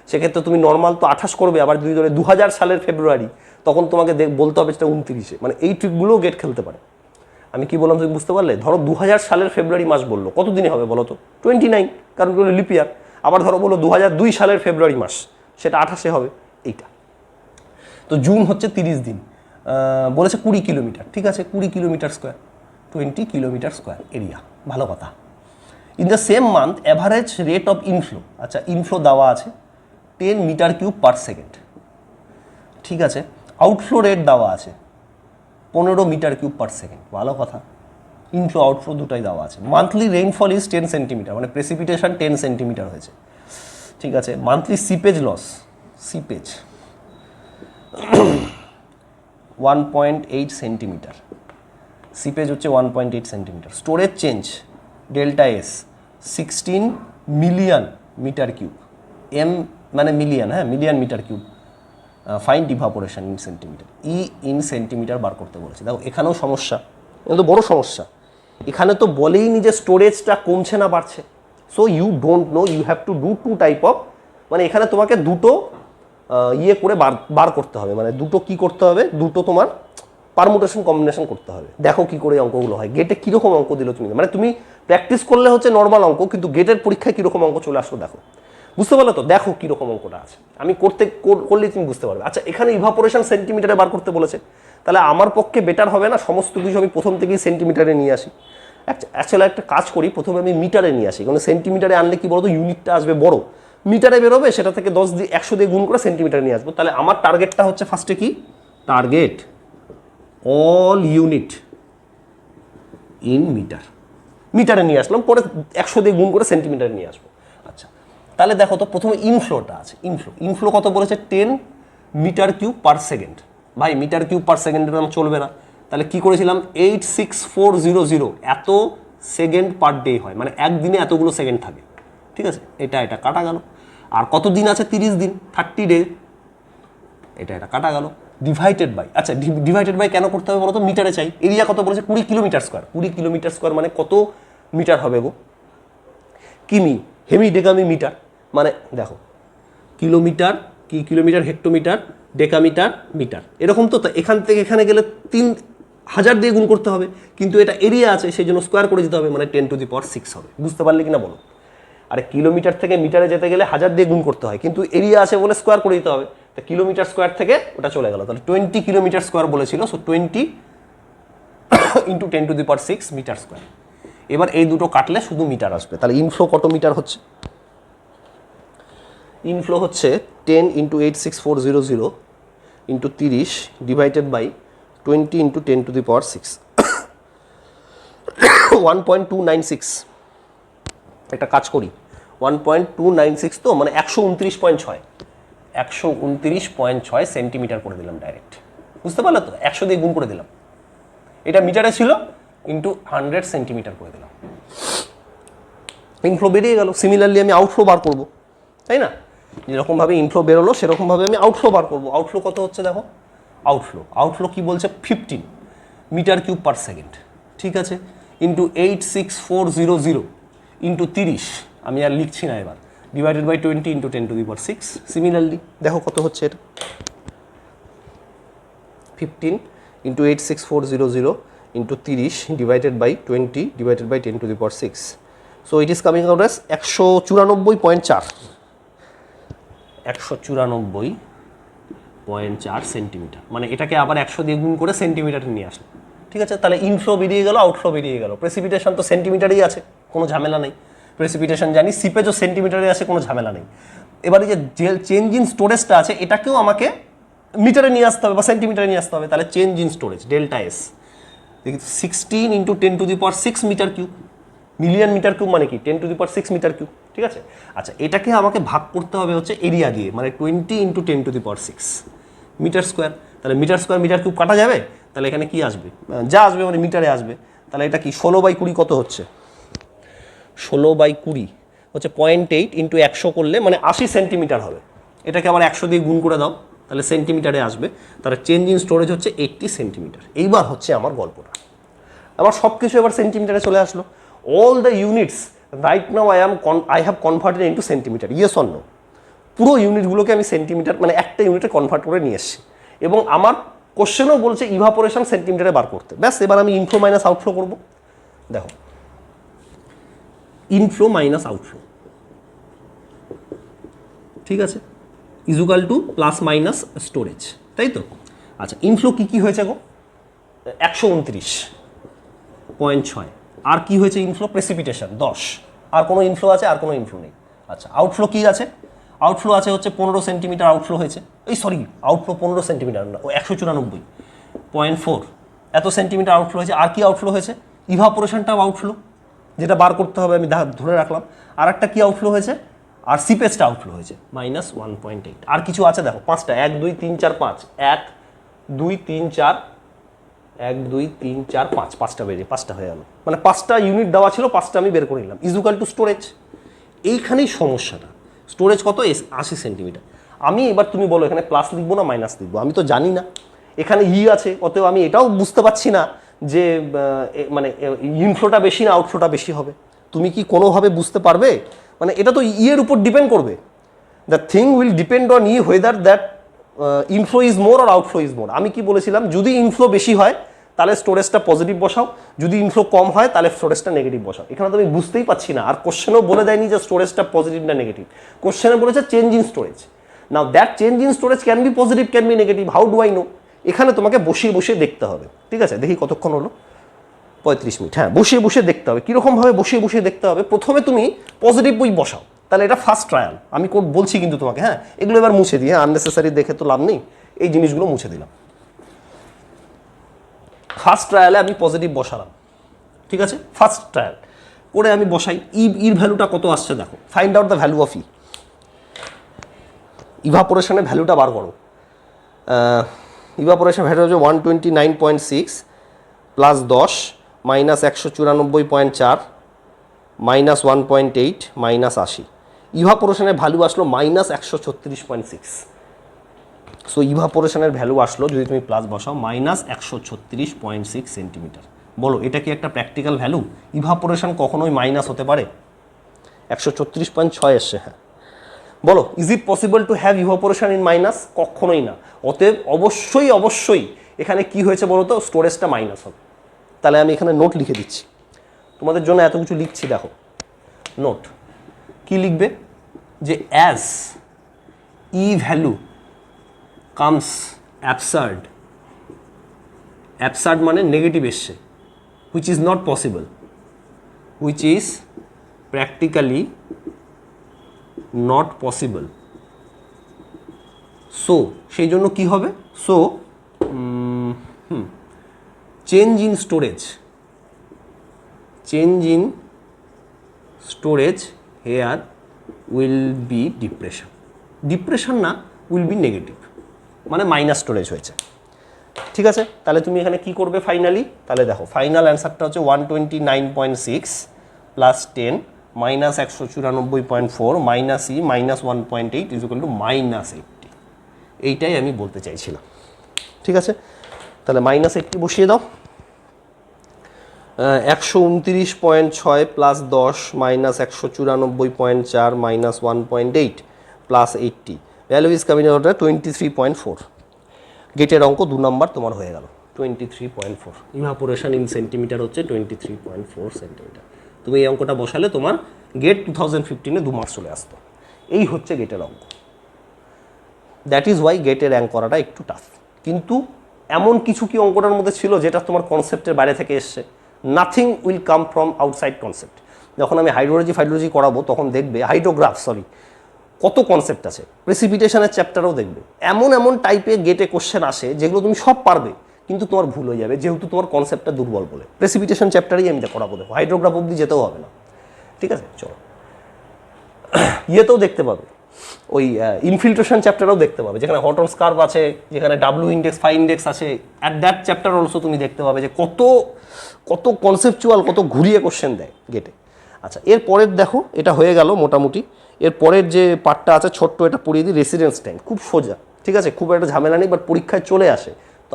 [SPEAKER 1] সেক্ষেত্রে তুমি নর্মাল তো 28 করবে, আবার যদি ধরে 2000 সালের ফেব্রুয়ারি, তখন তোমাকে বলতে হবে সেটা 29-এ, মানে এই ট্রিকগুলোও গেট খেলতে পারে। আমি কি বললাম তুমি বুঝতে পারলে? ধরো 2000 সালের ফেব্রুয়ারি মাস বললো, কতদিনে হবে বলো তো? 29, কারণ বললো লিপিয়ার। আবার ধরো বললো 2002 সালের ফেব্রুয়ারি মাস, সেটা 28-এ হবে, এইটা। তো জুন হচ্ছে 30 দিন, বলেছে 20 কিলোমিটার, ঠিক আছে? 20 kilometre square, 20 kilometre square area, ভালো কথা। In the same month average rate of inflow, আচ্ছা ইনফ্লো দেওয়া আছে 10 মিটার কিউব পার সেকেন্ড, ঠিক আছে? আউটফ্লো রেট দেওয়া আছে 15 মিটার কিউব পার সেকেন্ড, ভালো কথা। ইনফ্লো আউটফ্লো দুটাই দেওয়া আছে। মান্থলি রেইনফল ইজ 10 সেন্টিমিটার, মানে প্রেসিপিটেশন 10 সেন্টিমিটার হয়েছে, ঠিক আছে? Monthly seepage loss, seepage 1.8 centimetre, seepage হচ্ছে 1.8 centimetre. Storage change delta S 16 million metre cube, M মানে মিলিয়ন, হ্যাঁ million metre cube. Find evaporation in centimetre, in centimetre বার করতে বলেছে। দেখো এখানেও সমস্যা, কিন্তু বড় সমস্যা। এখানে তো বলেই নি যে স্টোরেজটা কমছে না বাড়ছে। So you don't know, you have to do to type of, মানে এখানে তোমাকে দুটো ইয়ে করে বার করতে হবে, মানে দুটো কি করতে হবে, দুটো তোমার পারমুটেশন কম্বিনেশন করতে হবে। দেখো কি করে অঙ্কগুলো হয়, গেটে কীরকম অঙ্ক দিল তুমি, মানে তুমি প্র্যাকটিস করলে হচ্ছে নর্মাল অঙ্ক, কিন্তু গেটের পরীক্ষায় কীরকম অঙ্ক চলে আসলো দেখো, বুঝতে পারলো তো? দেখো কীরকম অঙ্কটা আছে, আমি করলেই তুমি বুঝতে পারবে। আচ্ছা এখানে ইভাপোরেশন সেন্টিমিটারে বার করতে বলেছে, তাহলে আমার পক্ষে বেটার হবে না সমস্ত কিছু আমি প্রথম থেকেই সেন্টিমিটারে নিয়ে আসি। অ্যাকচুয়ালি একটা কাজ করি, প্রথমে আমি মিটারে নিয়ে আসি, কারণ সেন্টিমিটারে আনলে কি বলতো ইউনিটটা আসবে বড়, মিটারে বেরোবে, সেটা থেকে 10 দিয়ে 100 দিয়ে গুণ করে সেন্টিমিটারে নিয়ে আসবো। তাহলে আমার টার্গেটটা হচ্ছে ফার্স্টে কি, target all unit in metre, মিটারে নিয়ে আসলাম, পরে 100 দিয়ে গুণ করে সেন্টিমিটারে নিয়ে আসবো। আচ্ছা তাহলে দেখো তো প্রথমে ইনফ্লোটা আছে, ইনফ্লো কত বলেছে, 10 মিটার কিউব পার সেকেন্ড। ভাই মিটার কিউব পার সেকেন্ডের নাম চলবে না, তাহলে কি করেছিলাম 86400, এত সেকেন্ড পার ডে হয়, মানে একদিনে এতগুলো সেকেন্ড থাকে, ঠিক আছে। এটা কাটা গেল। আর কত দিন আছে, 30 দিন, 30 ডে, এটা কাটা গেল। ডিভাইডেড বাই, আচ্ছা ডিভাইডেড বাই কেন করতে হবে বলো তো, মিটারে চাই। এরিয়া কত বলেছে, 20 কিলোমিটার স্কোয়ার, 20 কিলোমিটার স্কোয়ার মানে কত মিটার হবে গো, কিমি, হেমি, ডেকামি, মিটার, মানে দেখো কিলোমিটার, কি কিলোমিটার, হেক্টোমিটার, ডেকামিটার, মিটার, এরকম তো। এখান থেকে এখানে গেলে 3000 দিয়ে গুণ করতে হবে, কিন্তু এটা এরিয়া আছে সেই জন্য স্কোয়ার করে দিতে হবে, মানে 10 টু দি পাওয়ার 6 হবে। বুঝতে পারলে কিনা বলো? আরে কিলোমিটার থেকে মিটারে যেতে গেলে 1000 দিয়ে গুণ করতে হয়, কিন্তু এরিয়া আছে বলে স্কোয়ার করে দিতে হবে, তা কিলোমিটার স্কোয়ার থেকে ওটা চলে গেল। তাহলে 20 কিলোমিটার স্কোয়ার বলেছিল, so 20 into 10 to the power 6 metre square. এবার এই দুটো কাটলে শুধু মিটার আসবে। তাহলে ইনফ্লো কত মিটার হচ্ছে, ইনফ্লো হচ্ছে 10 into 86400 into 30 divided by 20 into 10 to the power 6, 1.296। একটা কাজ করি, 1.296 তো মানে 129.6, 129.6 সেন্টিমিটার করে দিলাম ডাইরেক্ট। বুঝতে পারলে তো, 100 দিয়ে গুণ করে দিলাম, এটা মিটারে ছিল, ইন্টু 100 সেন্টিমিটার করে দিলাম। ইনফ্লো বেরিয়ে গেল। সিমিলারলি আমি আউটফ্লো বার করবো, তাই না? যেরকমভাবে ইনফ্লো বেরোলো সেরকমভাবে আমি আউটফ্লো বার করবো। আউটফ্লো কত হচ্ছে দেখো, আউটফ্লো কি বলছে, 15 মিটার কিউব পার সেকেন্ড, ঠিক আছে, ইন্টু 86400 ইন্টু 30, আমি আর লিখছি না এবার, divided by 20 into 10 to the power 6। Similarly দেখো কত হচ্ছে এটা, 15 into 86400 into 30 divided by 20 divided by 10 to the power 6। So it is coming out as 194.4, 194.4 centimetre. মানে এটাকে আবার 100 দিয়ে গুণ করে সেন্টিমিটারে নিয়ে আসলো, ঠিক আছে। তাহলে ইনফ্লো বেরিয়ে গেল, আউটফ্লো বেরিয়ে গেল। প্রেসিপিটেশন তো সেন্টিমিটারেই আছে, কোনো ঝামেলা নেই। প্রেসিপিটেশন জানি, সিপেজও সেন্টিমিটারে আছে, কোনো ঝামেলা নেই। এবারে যে চেঞ্জ ইন স্টোরেজটা আছে এটাকেও আমাকে মিটারে নিয়ে আসতে হবে বা সেন্টিমিটারে নিয়ে আসতে হবে। তাহলে change in storage delta S, দেখি 16 into 10 to the power 6 metre cube, million metre cube মানে কি 10 to the power 6 metre cube, ঠিক আছে। আচ্ছা এটাকে আমাকে ভাগ করতে হবে হচ্ছে এরিয়া দিয়ে, মানে 20 into 10 to the power 6 metre square. তাহলে মিটার স্কোয়ার মিটার কিউব কাটা যাবে, তাহলে এখানে কি আসবে, যা আসবে মানে মিটারে আসবে। তাহলে এটা কি 16/20 কত হচ্ছে, 16/20 হচ্ছে 0.8 ইন্টু 100 করলে মানে 80 সেন্টিমিটার হবে। এটাকে আবার 100 দিয়ে গুণ করে দাও, তাহলে সেন্টিমিটারে আসবে। তাহলে চেঞ্জ ইন স্টোরেজ হচ্ছে 80 সেন্টিমিটার। এইবার হচ্ছে আমার গল্পটা, আমার সব কিছু এবার সেন্টিমিটারে চলে আসলো। All the units right now I have converted into centimetre, yes or no? পুরো ইউনিটগুলোকে আমি সেন্টিমিটার মানে একটা ইউনিটে কনভার্ট করে নিয়ে এসেছি, এবং আমার কোশ্চেনও বলছে ইভাপোরেশন সেন্টিমিটারে বার করতে। ব্যাস এবার আমি ইনফ্লো মাইনাস আউটফ্লো করবো। দেখো ইনফ্লো মাইনাস আউটফ্লো, ঠিক আছে, is equal to plus minus storage, তাই তো। আচ্ছা ইনফ্লো কী কী হয়েছে গো, 129.6। আর কি হয়েছে ইনফ্লো, প্রেসিপিটেশন 10। আর কোনো ইনফ্লো আছে, আর কোনো ইনফ্লো নেই। আচ্ছা আউটফ্লো কী আছে, আউটফ্লো আছে হচ্ছে 15 সেন্টিমিটার আউটফ্লো হয়েছে, আউটফ্লো 15 সেন্টিমিটার না, ও 194.4 এত সেন্টিমিটার আউটফ্লো হয়েছে। আর কি আউটফ্লো হয়েছে, ইভাপোরেশনটাও আউটফ্লো, যেটা বার করতে হবে আমি ধরে রাখলাম। আর একটা কি আউটফ্লো হয়েছে, আর সিপেজটা আউটফ্লো হয়েছে -1.8। আর কিছু আছে দেখো, 5টা, 1 2 3 4 5, 1 2 3 4 1 2 3 4 5, 5টা বেরিয়ে 5টা হয়ে গেল, মানে 5টা ইউনিট দেওয়া ছিল, 5টা আমি বের করে নিলাম, ইজুকাল টু স্টোরেজ। এইখানেই সমস্যাটা, স্টোরেজ কত, 80 সেন্টিমিটার। আমি এবার তুমি বলো এখানে প্লাস লিখবো না মাইনাস লিখবো, আমি তো জানি না। এখানে আছে, অতএব আমি এটাও বুঝতে পারছি না যে মানে ইনফ্লোটা বেশি না আউটফ্লোটা বেশি হবে। তুমি কি কোনোভাবে বুঝতে পারবে? মানে এটা তো এর উপর ডিপেন্ড করবে। The thing will depend on whether that inflow is more or outflow is more. আমি কি বলেছিলাম, যদি ইনফ্লো বেশি হয় তাহলে স্টোরেজটা পজিটিভ বসাও, যদি ইনফ্লো কম হয় তাহলে স্টোরেজটা নেগেটিভ বসাও। এখানে তো আমি বুঝতেই পারছি না। আর কোশ্চেনও বলে দেয়নি যে স্টোরেজটা পজিটিভ না নেগেটিভ, কোশ্চেনে বলেছে change in storage. Now that change in storage can be positive, can be negative, how do I know? এখানে তোমাকে বসিয়ে বসিয়ে দেখতে হবে। ঠিক আছে, দেখি কতক্ষণ হলো, 35 মিনিট। হ্যাঁ, বসিয়ে বসিয়ে দেখতে হবে। কীরকমভাবে বসিয়ে বসিয়ে দেখতে হবে? প্রথমে তুমি পজিটিভ বই বসাও, তাহলে এটা ফার্স্ট ট্রায়াল আমি বলছি কিন্তু তোমাকে। হ্যাঁ, এগুলো এবার মুছে দিই, হ্যাঁ, আননেসেসারি দেখে তো লাভ নেই, এই জিনিসগুলো মুছে দিলাম। ফার্স্ট ট্রায়ালে আমি পজিটিভ বসালাম, ঠিক আছে, ফার্স্ট ট্রায়াল করে আমি বসাই। ইর ভ্যালুটা কত আসছে দেখো, find out the value of ইভাপোরেশনের ভ্যালুটা বার করো। ইভাপোরেশন ভ্যালু হচ্ছে 129.6 প্লাস 10 মাইনাস 194.4 মাইনাস 1.8 মাইনাস 80। ইভাপোরেশনের ভ্যালু আসলো মাইনাস 136.6। সো ইভাপোরেশনের ভ্যালু আসলো, যদি তুমি প্লাস বসাও, মাইনাস 136.6 সেন্টিমিটার। বলো এটা কি একটা প্র্যাকটিক্যাল ভ্যালু? ইভাপোরেশন কখনোই মাইনাস হতে পারে? 136.6 এসছে। হ্যাঁ, বলো is it possible to have evaporation in minus? কখনোই না। অতএব অবশ্যই অবশ্যই এখানে কি হয়েছে বলো তো, স্টোরেজটা মাইনাস হবে। তাহলে আমি এখানে নোট লিখে দিচ্ছি, তোমাদের জন্য এত কিছু লিখছি, দেখো নোট কি লিখবে, যে as E value comes absurd, absurd মানে নেগেটিভ এসছে, which is not possible, which is practically not possible. So সেই জন্য কি হবে, so change in storage, change in storage here will be depression, depression না, উইল বি নেগেটিভ, মানে minus storage হয়েছে। ঠিক আছে, তাহলে তুমি এখানে কি করবে ফাইনালি? তাহলে দেখো ফাইনাল অ্যান্সারটা হচ্ছে 129.6 plus 10 minus 194.4 minus E minus 1.8 is equal two minus 80। এইটাই আমি বলতে চাইছিলাম। ঠিক আছে, তাহলে মাইনাস 80 বসিয়ে দাও। 129.6 plus 10 minus 194.4 minus 1.8 plus 80, value is coming out 23.4। গেটের অঙ্ক 2 নম্বর তোমার হয়ে গেল, 23.4। ইভাপোরেশন ইন সেন্টিমিটার হচ্ছে 23.4 সেন্টিমিটার। তুমি এই অঙ্কটা বসালে তোমার গেট 2015-এ 2 মার্কস চলে আসতো। এই হচ্ছে গেটের অঙ্ক। দ্যাট ইজ ওয়াই গেটে র্যাঙ্ক করাটা একটু টাফ। কিন্তু এমন কিছু কি অঙ্কটার মধ্যে ছিল যেটা তোমার কনসেপ্টের বাইরে থেকে এসছে? Nothing will come from outside concept. যখন আমি হাইড্রোলজি করাবো তখন দেখবে, কত কনসেপ্ট আছে। প্রেসিপিটেশনের চ্যাপ্টারও দেখবে এমন এমন টাইপের গেটে কোশ্চেন আসে যেগুলো তুমি সব পারবে, কিন্তু তোমার ভুল হয়ে যাবে যেহেতু তোমার কনসেপ্টটা দুর্বল বলে। প্রেসিপিটেশন চ্যাপ্টারেই আমি করাবো, দেখো হাইড্রোগ্রাফ অবধি যেতেও হবে না। ঠিক আছে, চলো ইয়েতেও দেখতে পাবে, ওই ইনফিল্ট্রেশন চ্যাপ্টারও দেখতে পাবে, যেখানে হটন স্কার্ভ আছে, যেখানে ডাব্লিউ ইন্ডেক্স ফাই ইন্ডেক্স আছে। অ্যাট দ্যাট চ্যাপ্টার অলসো তুমি দেখতে পাবে যে কত কত কনসেপচুয়াল, কত ঘুরিয়ে কোশ্চেন দেয় গেটে। আচ্ছা, এর পরের দেখো, এটা হয়ে গেল মোটামুটি। এর পরের যে পার্টটা আছে ছোট্ট, এটা পড়িয়ে দিই, রেসিডেন্স টাইম। খুব সোজা, ঠিক আছে, খুব একটা ঝামেলা নেই, বাট পরীক্ষায় চলে আসে, তো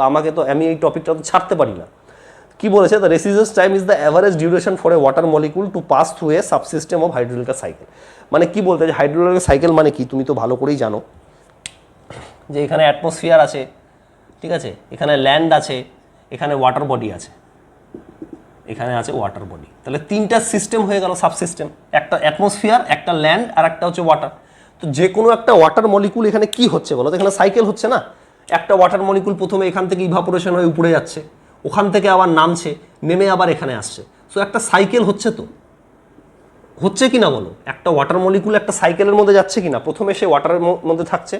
[SPEAKER 1] আমি এই টপিকটা তো ছাড়তে পারি না। কি বলেছে, the residence time is the average duration for a water molecule to pass through a subsystem of hydraulic cycle. মানে কি বলতে যে হাইড্রোলিক সাইকেল মানে কি, তুমি তো ভালো করেই জানো যে এখানে অ্যাটমসফিয়ার আছে, ঠিক আছে, এখানে ল্যান্ড আছে, এখানে ওয়াটার বডি আছে, এখানে আছে ওয়াটার বডি। তাহলে 3টা সিস্টেম হয়ে গেল, সাবসিস্টেম, একটা অ্যাটমসফিয়ার, একটা ল্যান্ড, আর একটা হচ্ছে ওয়াটার। তো যে কোনো একটা ওয়াটার মলিকুল এখানে কি হচ্ছে বলো তো, এখানে সাইকেল হচ্ছে না। একটা ওয়াটার মলিকুল প্রথমে এখান থেকে ইভাপোরেশন হয়ে উপরে যাচ্ছে, ওখান থেকে আবার নামছে, নেমে আবার এখানে আসছে। সো একটা সাইকেল হচ্ছে, তো হচ্ছে কি না বলো, একটা ওয়াটার মলিকুল একটা সাইকেলের মধ্যে যাচ্ছে কি না। প্রথমে সে ওয়াটারের মধ্যে থাকছে,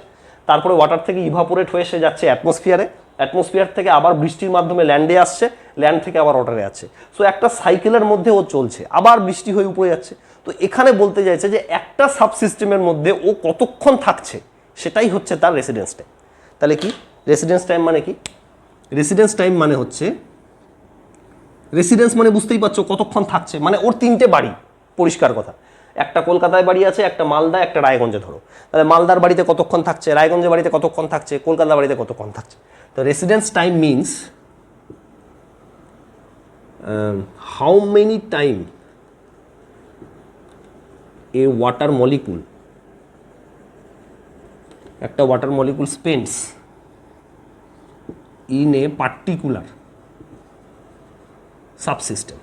[SPEAKER 1] তারপরে ওয়াটার থেকে ইভাপোরেট হয়ে সে যাচ্ছে অ্যাটমসফিয়ারে, অ্যাটমসফিয়ার থেকে আবার বৃষ্টির মাধ্যমে ল্যান্ডে আসছে, ল্যান্ড থেকে আবার ওয়াটারে আসছে। সো একটা সাইকেলের মধ্যে ও চলছে, আবার বৃষ্টি হয়ে উপরে যাচ্ছে। তো এখানে বলতে চাইছে যে একটা সাবসিস্টেমের মধ্যে ও কতক্ষণ থাকছে, সেটাই হচ্ছে তার রেসিডেন্স টাইম। তাহলে কি রেসিডেন্স টাইম মানে কি? রেসিডেন্স টাইম মানে হচ্ছে রেসিডেন্স মানে বুঝতেই পারছো কতক্ষণ থাকছে, মানে ওর 3টে বাড়ি, পরিষ্কার কথা, একটা কলকাতায় বাড়ি আছে, একটা মালদা, একটা রায়গঞ্জে ধরো, তাহলে মালদার বাড়িতে কতক্ষণ থাকছে, রায়গঞ্জের বাড়িতে কতক্ষণ থাকছে, কলকাতার বাড়িতে কতক্ষণ থাকছে। তো residence time means how many time a water molecule, একটা water molecule spends in a particular subsystem,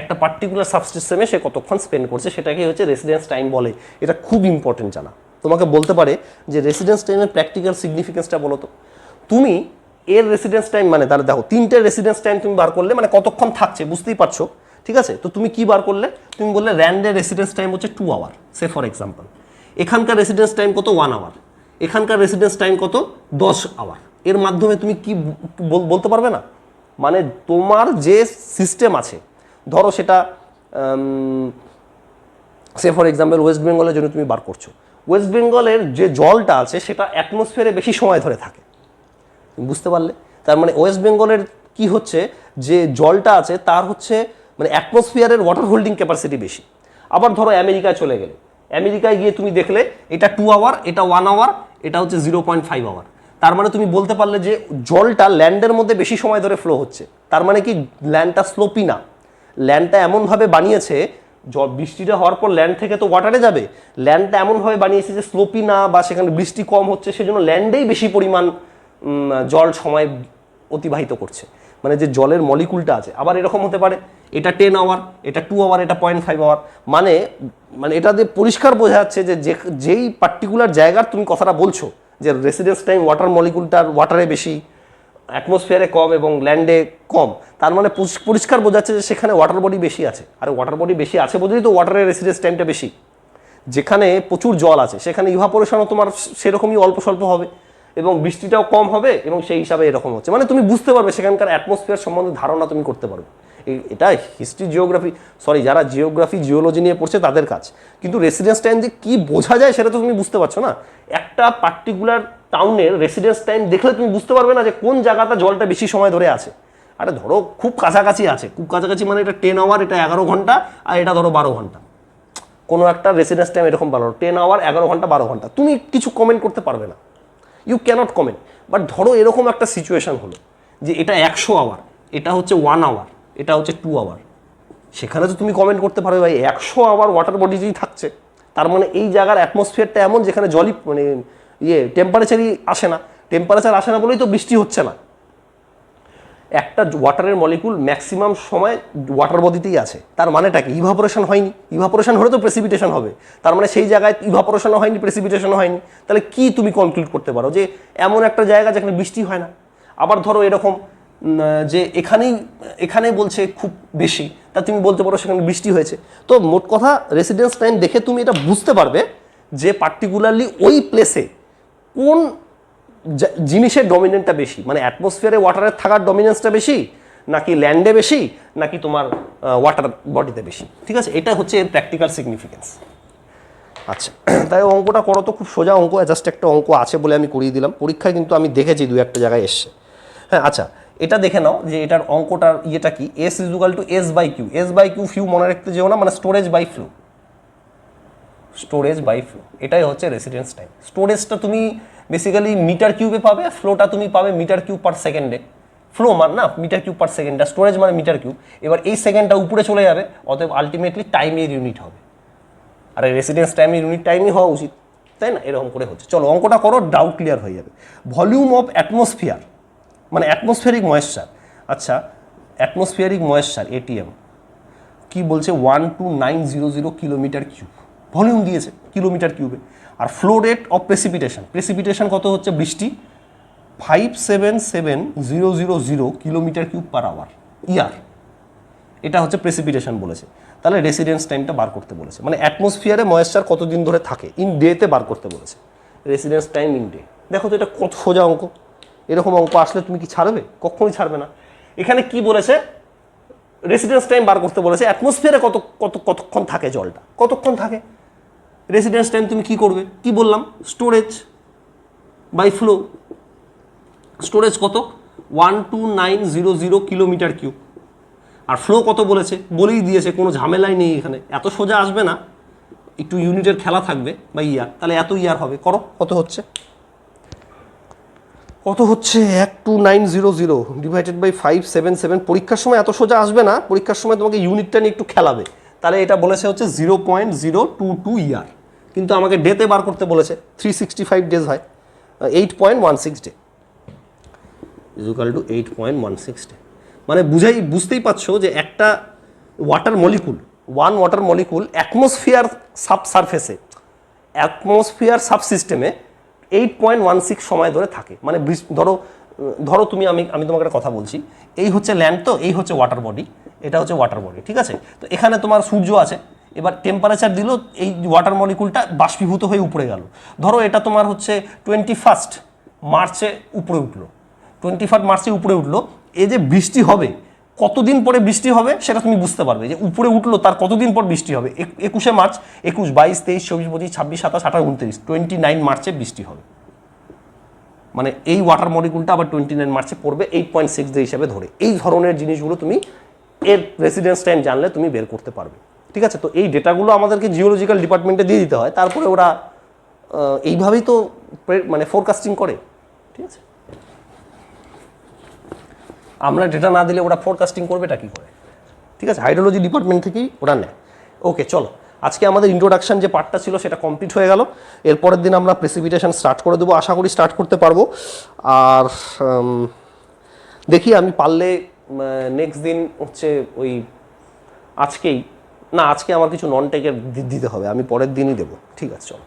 [SPEAKER 1] একটা পার্টিকুলার সাবসিস্টেমে সে কতক্ষণ স্পেন্ড করছে সেটাকে হচ্ছে রেসিডেন্স টাইম বলে। এটা খুব ইম্পর্টেন্ট জানা। তোমাকে বলতে পারে যে রেসিডেন্স টাইমের প্র্যাকটিক্যাল সিগনিফিকেন্সটা বলো তো। তুমি এর রেসিডেন্স টাইম মানে তাহলে দেখো 3টে রেসিডেন্স টাইম তুমি বার করলে, মানে কতক্ষণ থাকছে বুঝতেই পারছো, ঠিক আছে। তো তুমি কি বার করলে, তুমি বললে র্যান্ডের রেসিডেন্স টাইম হচ্ছে 2 আওয়ার, সে ফর এক্সাম্পল। এখানকার রেসিডেন্স টাইম কত, 1 আওয়ার। এখানকার রেসিডেন্স টাইম কত, 10 আওয়ার। এর মাধ্যমে তুমি কি বলতে পারবে না, মানে তোমার যে সিস্টেম আছে, ধরো সেটা সে ফর এক্সাম্পল ওয়েস্ট বেঙ্গলের জন্য তুমি বার করছো, ওয়েস্ট বেঙ্গলের যে জলটা আছে সেটা অ্যাটমসফিয়ারে বেশি সময় ধরে থাকে, বুঝতে পারলে। তার মানে ওয়েস্ট বেঙ্গলের কি হচ্ছে, যে জলটা আছে তার হচ্ছে মানে অ্যাটমসফিয়ারের ওয়াটার হোল্ডিং ক্যাপাসিটি বেশি। আবার ধরো আমেরিকায় চলে গেলে, আমেরিকায় গিয়ে তুমি দেখলে এটা 2 আওয়ার, এটা 1 আওয়ার, এটা হচ্ছে 0.5 আওয়ার। তার মানে তুমি বলতে পারলে যে জলটা ল্যান্ডের মধ্যে বেশি সময় ধরে ফ্লো হচ্ছে। তার মানে কি ল্যান্ডটা স্লোপি না, ল্যান্ডটা এমনভাবে বানিয়েছে, বৃষ্টিটা হওয়ার পর ল্যান্ড থেকে তো ওয়াটারে যাবে, ল্যান্ডটা এমনভাবে বানিয়েছে যে স্লোপি না, বা সেখানে বৃষ্টি কম হচ্ছে, সেজন্য ল্যান্ডেই বেশি পরিমাণ জল সময় অতিবাহিত করছে, মানে যে জলের মলিকুলটা আছে। আবার এরকম হতে পারে এটা 10 আওয়ার, এটা 2 আওয়ার, এটা 0.5 আওয়ার। মানে এটা দিয়ে পরিষ্কার বোঝা যাচ্ছে যে যেই পার্টিকুলার জায়গার তুমি কথাটা বলছো, যে রেসিডেন্স টাইম ওয়াটার মলিকুলটার ওয়াটারে বেশি, অ্যাটমসফিয়ারে কম এবং ল্যান্ডে কম, তার মানে পরিষ্কার বোঝাচ্ছে যে সেখানে ওয়াটার বডি বেশি আছে। আর ওয়াটার বডি বেশি আছে বলেই তো ওয়াটারের রেসিডেন্স টাইমটা বেশি। যেখানে প্রচুর জল আছে সেখানে ইভাপোরেশনও তোমার সেরকমই অল্প স্বল্প হবে, এবং বৃষ্টিটাও কম হবে, এবং সেই হিসাবে এরকম হচ্ছে। মানে তুমি বুঝতে পারবে সেখানকার অ্যাটমসফিয়ার সম্বন্ধে ধারণা তুমি করতে পারবে। এটা হিস্ট্রি জিওগ্রাফি, সরি যারা জিওগ্রাফি জিওলজি নিয়ে পড়ছে তাদের কাজ। কিন্তু রেসিডেন্স টাইম যে কী বোঝা যায় সেটা তো তুমি বুঝতে পারছো না। একটা পার্টিকুলার টাউনের রেসিডেন্স টাইম দেখলে তুমি বুঝতে পারবে না যে কোন জায়গাটা জলটা বেশি সময় ধরে আছে। আরে ধরো খুব কাছাকাছি আছে, খুব কাছাকাছি মানে এটা 10 আওয়ার, এটা 11 ঘন্টা, আর এটা ধরো 12 ঘন্টা। কোনো একটা রেসিডেন্স টাইম এরকম ভালো 10 আওয়ার, 11 ঘন্টা, 12 ঘন্টা, তুমি কিছু কমেন্ট করতে পারবে না, ইউ ক্যানট কমেন্ট। বাট ধরো এরকম একটা সিচুয়েশন হলো যে এটা 100 আওয়ার, এটা হচ্ছে 1 আওয়ার, এটা হচ্ছে 2 আওয়ার, সেখানে তো তুমি কমেন্ট করতে পারবে ভাই 100 আওয়ার ওয়াটার বডিতেই থাকছে, তার মানে এই জায়গার অ্যাটমসফিয়ারটা এমন যেখানে জলই মানে টেম্পারেচারই আসে না, টেম্পারেচার আসে না বলেই তো বৃষ্টি হচ্ছে না। একটা ওয়াটারের মলিকুল ম্যাক্সিমাম সময় ওয়াটার বডিতেই আছে, তার মানেটা কি, ইভাপোরেশন হয়নি। ইভাপোরেশন হলে তো প্রেসিপিটেশন হবে, তার মানে সেই জায়গায় ইভাপোরেশনও হয়নি, প্রেসিপিটেশনও হয়নি। তাহলে কি তুমি কনক্লুড করতে পারো যে এমন একটা জায়গা যেখানে বৃষ্টি হয় না। আবার ধরো এরকম যে এখানেই বলছে খুব বেশি, তা তুমি বলতে পারো সেখানে বৃষ্টি হয়েছে। তো মোট কথা রেসিডেন্স টাইম দেখে তুমি এটা বুঝতে পারবে যে পার্টিকুলারলি ওই প্লেসে কোন জিনিসের ডমিনেন্টটা বেশি, মানে অ্যাটমসফিয়ারে ওয়াটারের থাকার ডমিনেন্সটা বেশি, নাকি ল্যান্ডে বেশি, নাকি তোমার ওয়াটার বডিতে বেশি। ঠিক আছে, এটা হচ্ছে এর প্র্যাকটিক্যাল সিগনিফিকেন্স। আচ্ছা, তাই অঙ্কটা করো তো, খুব সোজা অঙ্ক, জাস্ট একটা অঙ্ক আছে বলে আমি করিয়ে দিলাম। পরীক্ষায় কিন্তু আমি দেখেছি 2-1 জায়গায় এসছে। হ্যাঁ, আচ্ছা এটা দেখে নাও যে এটার অঙ্কটার ইয়েটা কি, S is equal to S by Q. S by Q ফিউ মনে রাখতে যেও না, মানে storage by flow, storage by flow, এটাই হচ্ছে রেসিডেন্স টাইম। স্টোরেজটা তুমি বেসিক্যালি মিটার কিউবে পাবে, ফ্লোটা তুমি পাবে মিটার কিউব পার সেকেন্ডে। ফ্লো মান না metre cube per second, storage মানে মিটার কিউব। এবার এই সেকেন্ডটা উপরে চলে যাবে, অতএব আলটিমেটলি টাইমের ইউনিট হবে, আর রেসিডেন্স টাইমের ইউনিট টাইমই হওয়া উচিত, তাই না? এরকম করে হচ্ছে। চলো অঙ্কটা করো, ডাউট ক্লিয়ার হয়ে যাবে। ভলিউম অফ অ্যাটমসফিয়ার মানে অ্যাটমসফিয়ারিক ময়েশ্চার। আচ্ছা, অ্যাটমসফিয়ারিক ময়েশ্চার এটিএম কি বলছে, 12900 কিলোমিটার কিউব ভলিউম দিয়েছে কিলোমিটার কিউবে। আর flow rate of precipitation, precipitation কত হচ্ছে বৃষ্টি, 577,000 kilometre cube per hour year, এটা হচ্ছে প্রেসিপিটেশন বলেছে। তাহলে রেসিডেন্স টাইমটা বার করতে বলেছে, মানে অ্যাটমসফিয়ারে ময়েশ্চার কতদিন ধরে থাকে ইন ডেতে বার করতে বলেছে, রেসিডেন্স টাইম ইন ডে। দেখো তো এটা কত সোজা অঙ্ক। এরকম অঙ্ক আসলে তুমি কি ছাড়বে? কখনোই ছাড়বে না। এখানে কি বলেছে, রেসিডেন্স টাইম বার করতে বলেছে, অ্যাটমসফিয়ারে কতক্ষণ থাকে জলটা, কতক্ষণ থাকে। রেসিডেন্স টাইম তুমি কি করবে, কি বললাম, স্টোরেজ বাই ফ্লো। স্টোরেজ কত, 12900 কিলোমিটার কিউব। আর ফ্লো কত বলেছে, বলেই দিয়েছে, কোনো ঝামেলাই নেই এখানে, এত সোজা আসবে না, একটু ইউনিটের খেলা থাকবে বা ইয়ার, তাহলে এত ইয়ার হবে। করো কত হচ্ছে, 12900 ডিভাইডেড বাই 577। পরীক্ষার সময় এত সোজা আসবে না, পরীক্ষার সময় তোমাকে ইউনিটটা নিয়ে একটু খেলাবে। তাহলে এটা বলেছে হচ্ছে 0.022 ইয়ার, কিন্তু আমাকে ডেতে বার করতে বলেছে, 365 ডেজ হয়, 8.16 ডে ইকুয়াল টু 8.16 ডে। মানে বুঝতেই পারছো যে একটা water molecule, water molecule atmosphere সাবসিস্টেমে 8.16 সময় ধরে থাকে। মানে ধরো তুমি আমি তোমাকে একটা কথা বলছি, এই হচ্ছে ল্যান্ড, তো এই হচ্ছে ওয়াটার বডি, এটা হচ্ছে ওয়াটার বডি, ঠিক আছে? তো এখানে তোমার সূর্য আছে, এবার টেম্পারেচার দিল, এই ওয়াটার মলিকুলটা বাষ্পীভূত হয়ে উপরে গেল। ধরো এটা তোমার হচ্ছে 21 মার্চে উপরে উঠলো, 21 মার্চে উপরে উঠলো, এই যে বৃষ্টি হবে, কতদিন পরে বৃষ্টি হবে সেটা তুমি বুঝতে পারবে, যে উপরে উঠলো তার কতদিন পর বৃষ্টি হবে। 21 মার্চ, 21, 22, 23, 24, 25, 26, 27, 28, 29, 29 মার্চে বৃষ্টি হবে। মানে এই ওয়াটার মলিকুলটা আবার 29 মার্চে পড়বে 8.6 ডে হিসাবে ধরে। এই ধরনের জিনিসগুলো তুমি এর রেসিডেন্স টাইম জানলে তুমি বের করতে পারবে, ঠিক আছে? তো এই ডেটাগুলো আমাদেরকে জিওলজিক্যাল ডিপার্টমেন্টে দিয়ে দিতে হয়, তারপরে ওরা এইভাবেই তো মানে ফোরকাস্টিং করে, ঠিক আছে? আমরা ডেটা না দিলে ওরা ফোরকাস্টিং করবেটা কী করে, ঠিক আছে? হাইড্রোলজি ডিপার্টমেন্ট থেকেই ওরা নেয়। ওকে, চলো আজকে আমাদের ইন্ট্রোডাকশন যে পার্টটা ছিল সেটা কমপ্লিট হয়ে গেল। এরপরের দিন আমরা প্রেসিপিটেশন স্টার্ট করে দেবো, আশা করি স্টার্ট করতে পারবো। আর দেখি আমি পারলে নেক্সট দিন হচ্ছে ওই আজকে আমার কিছু নন টেকের দিতে হবে, আমি পরের দিনই দেবো, ঠিক আছে? চলো।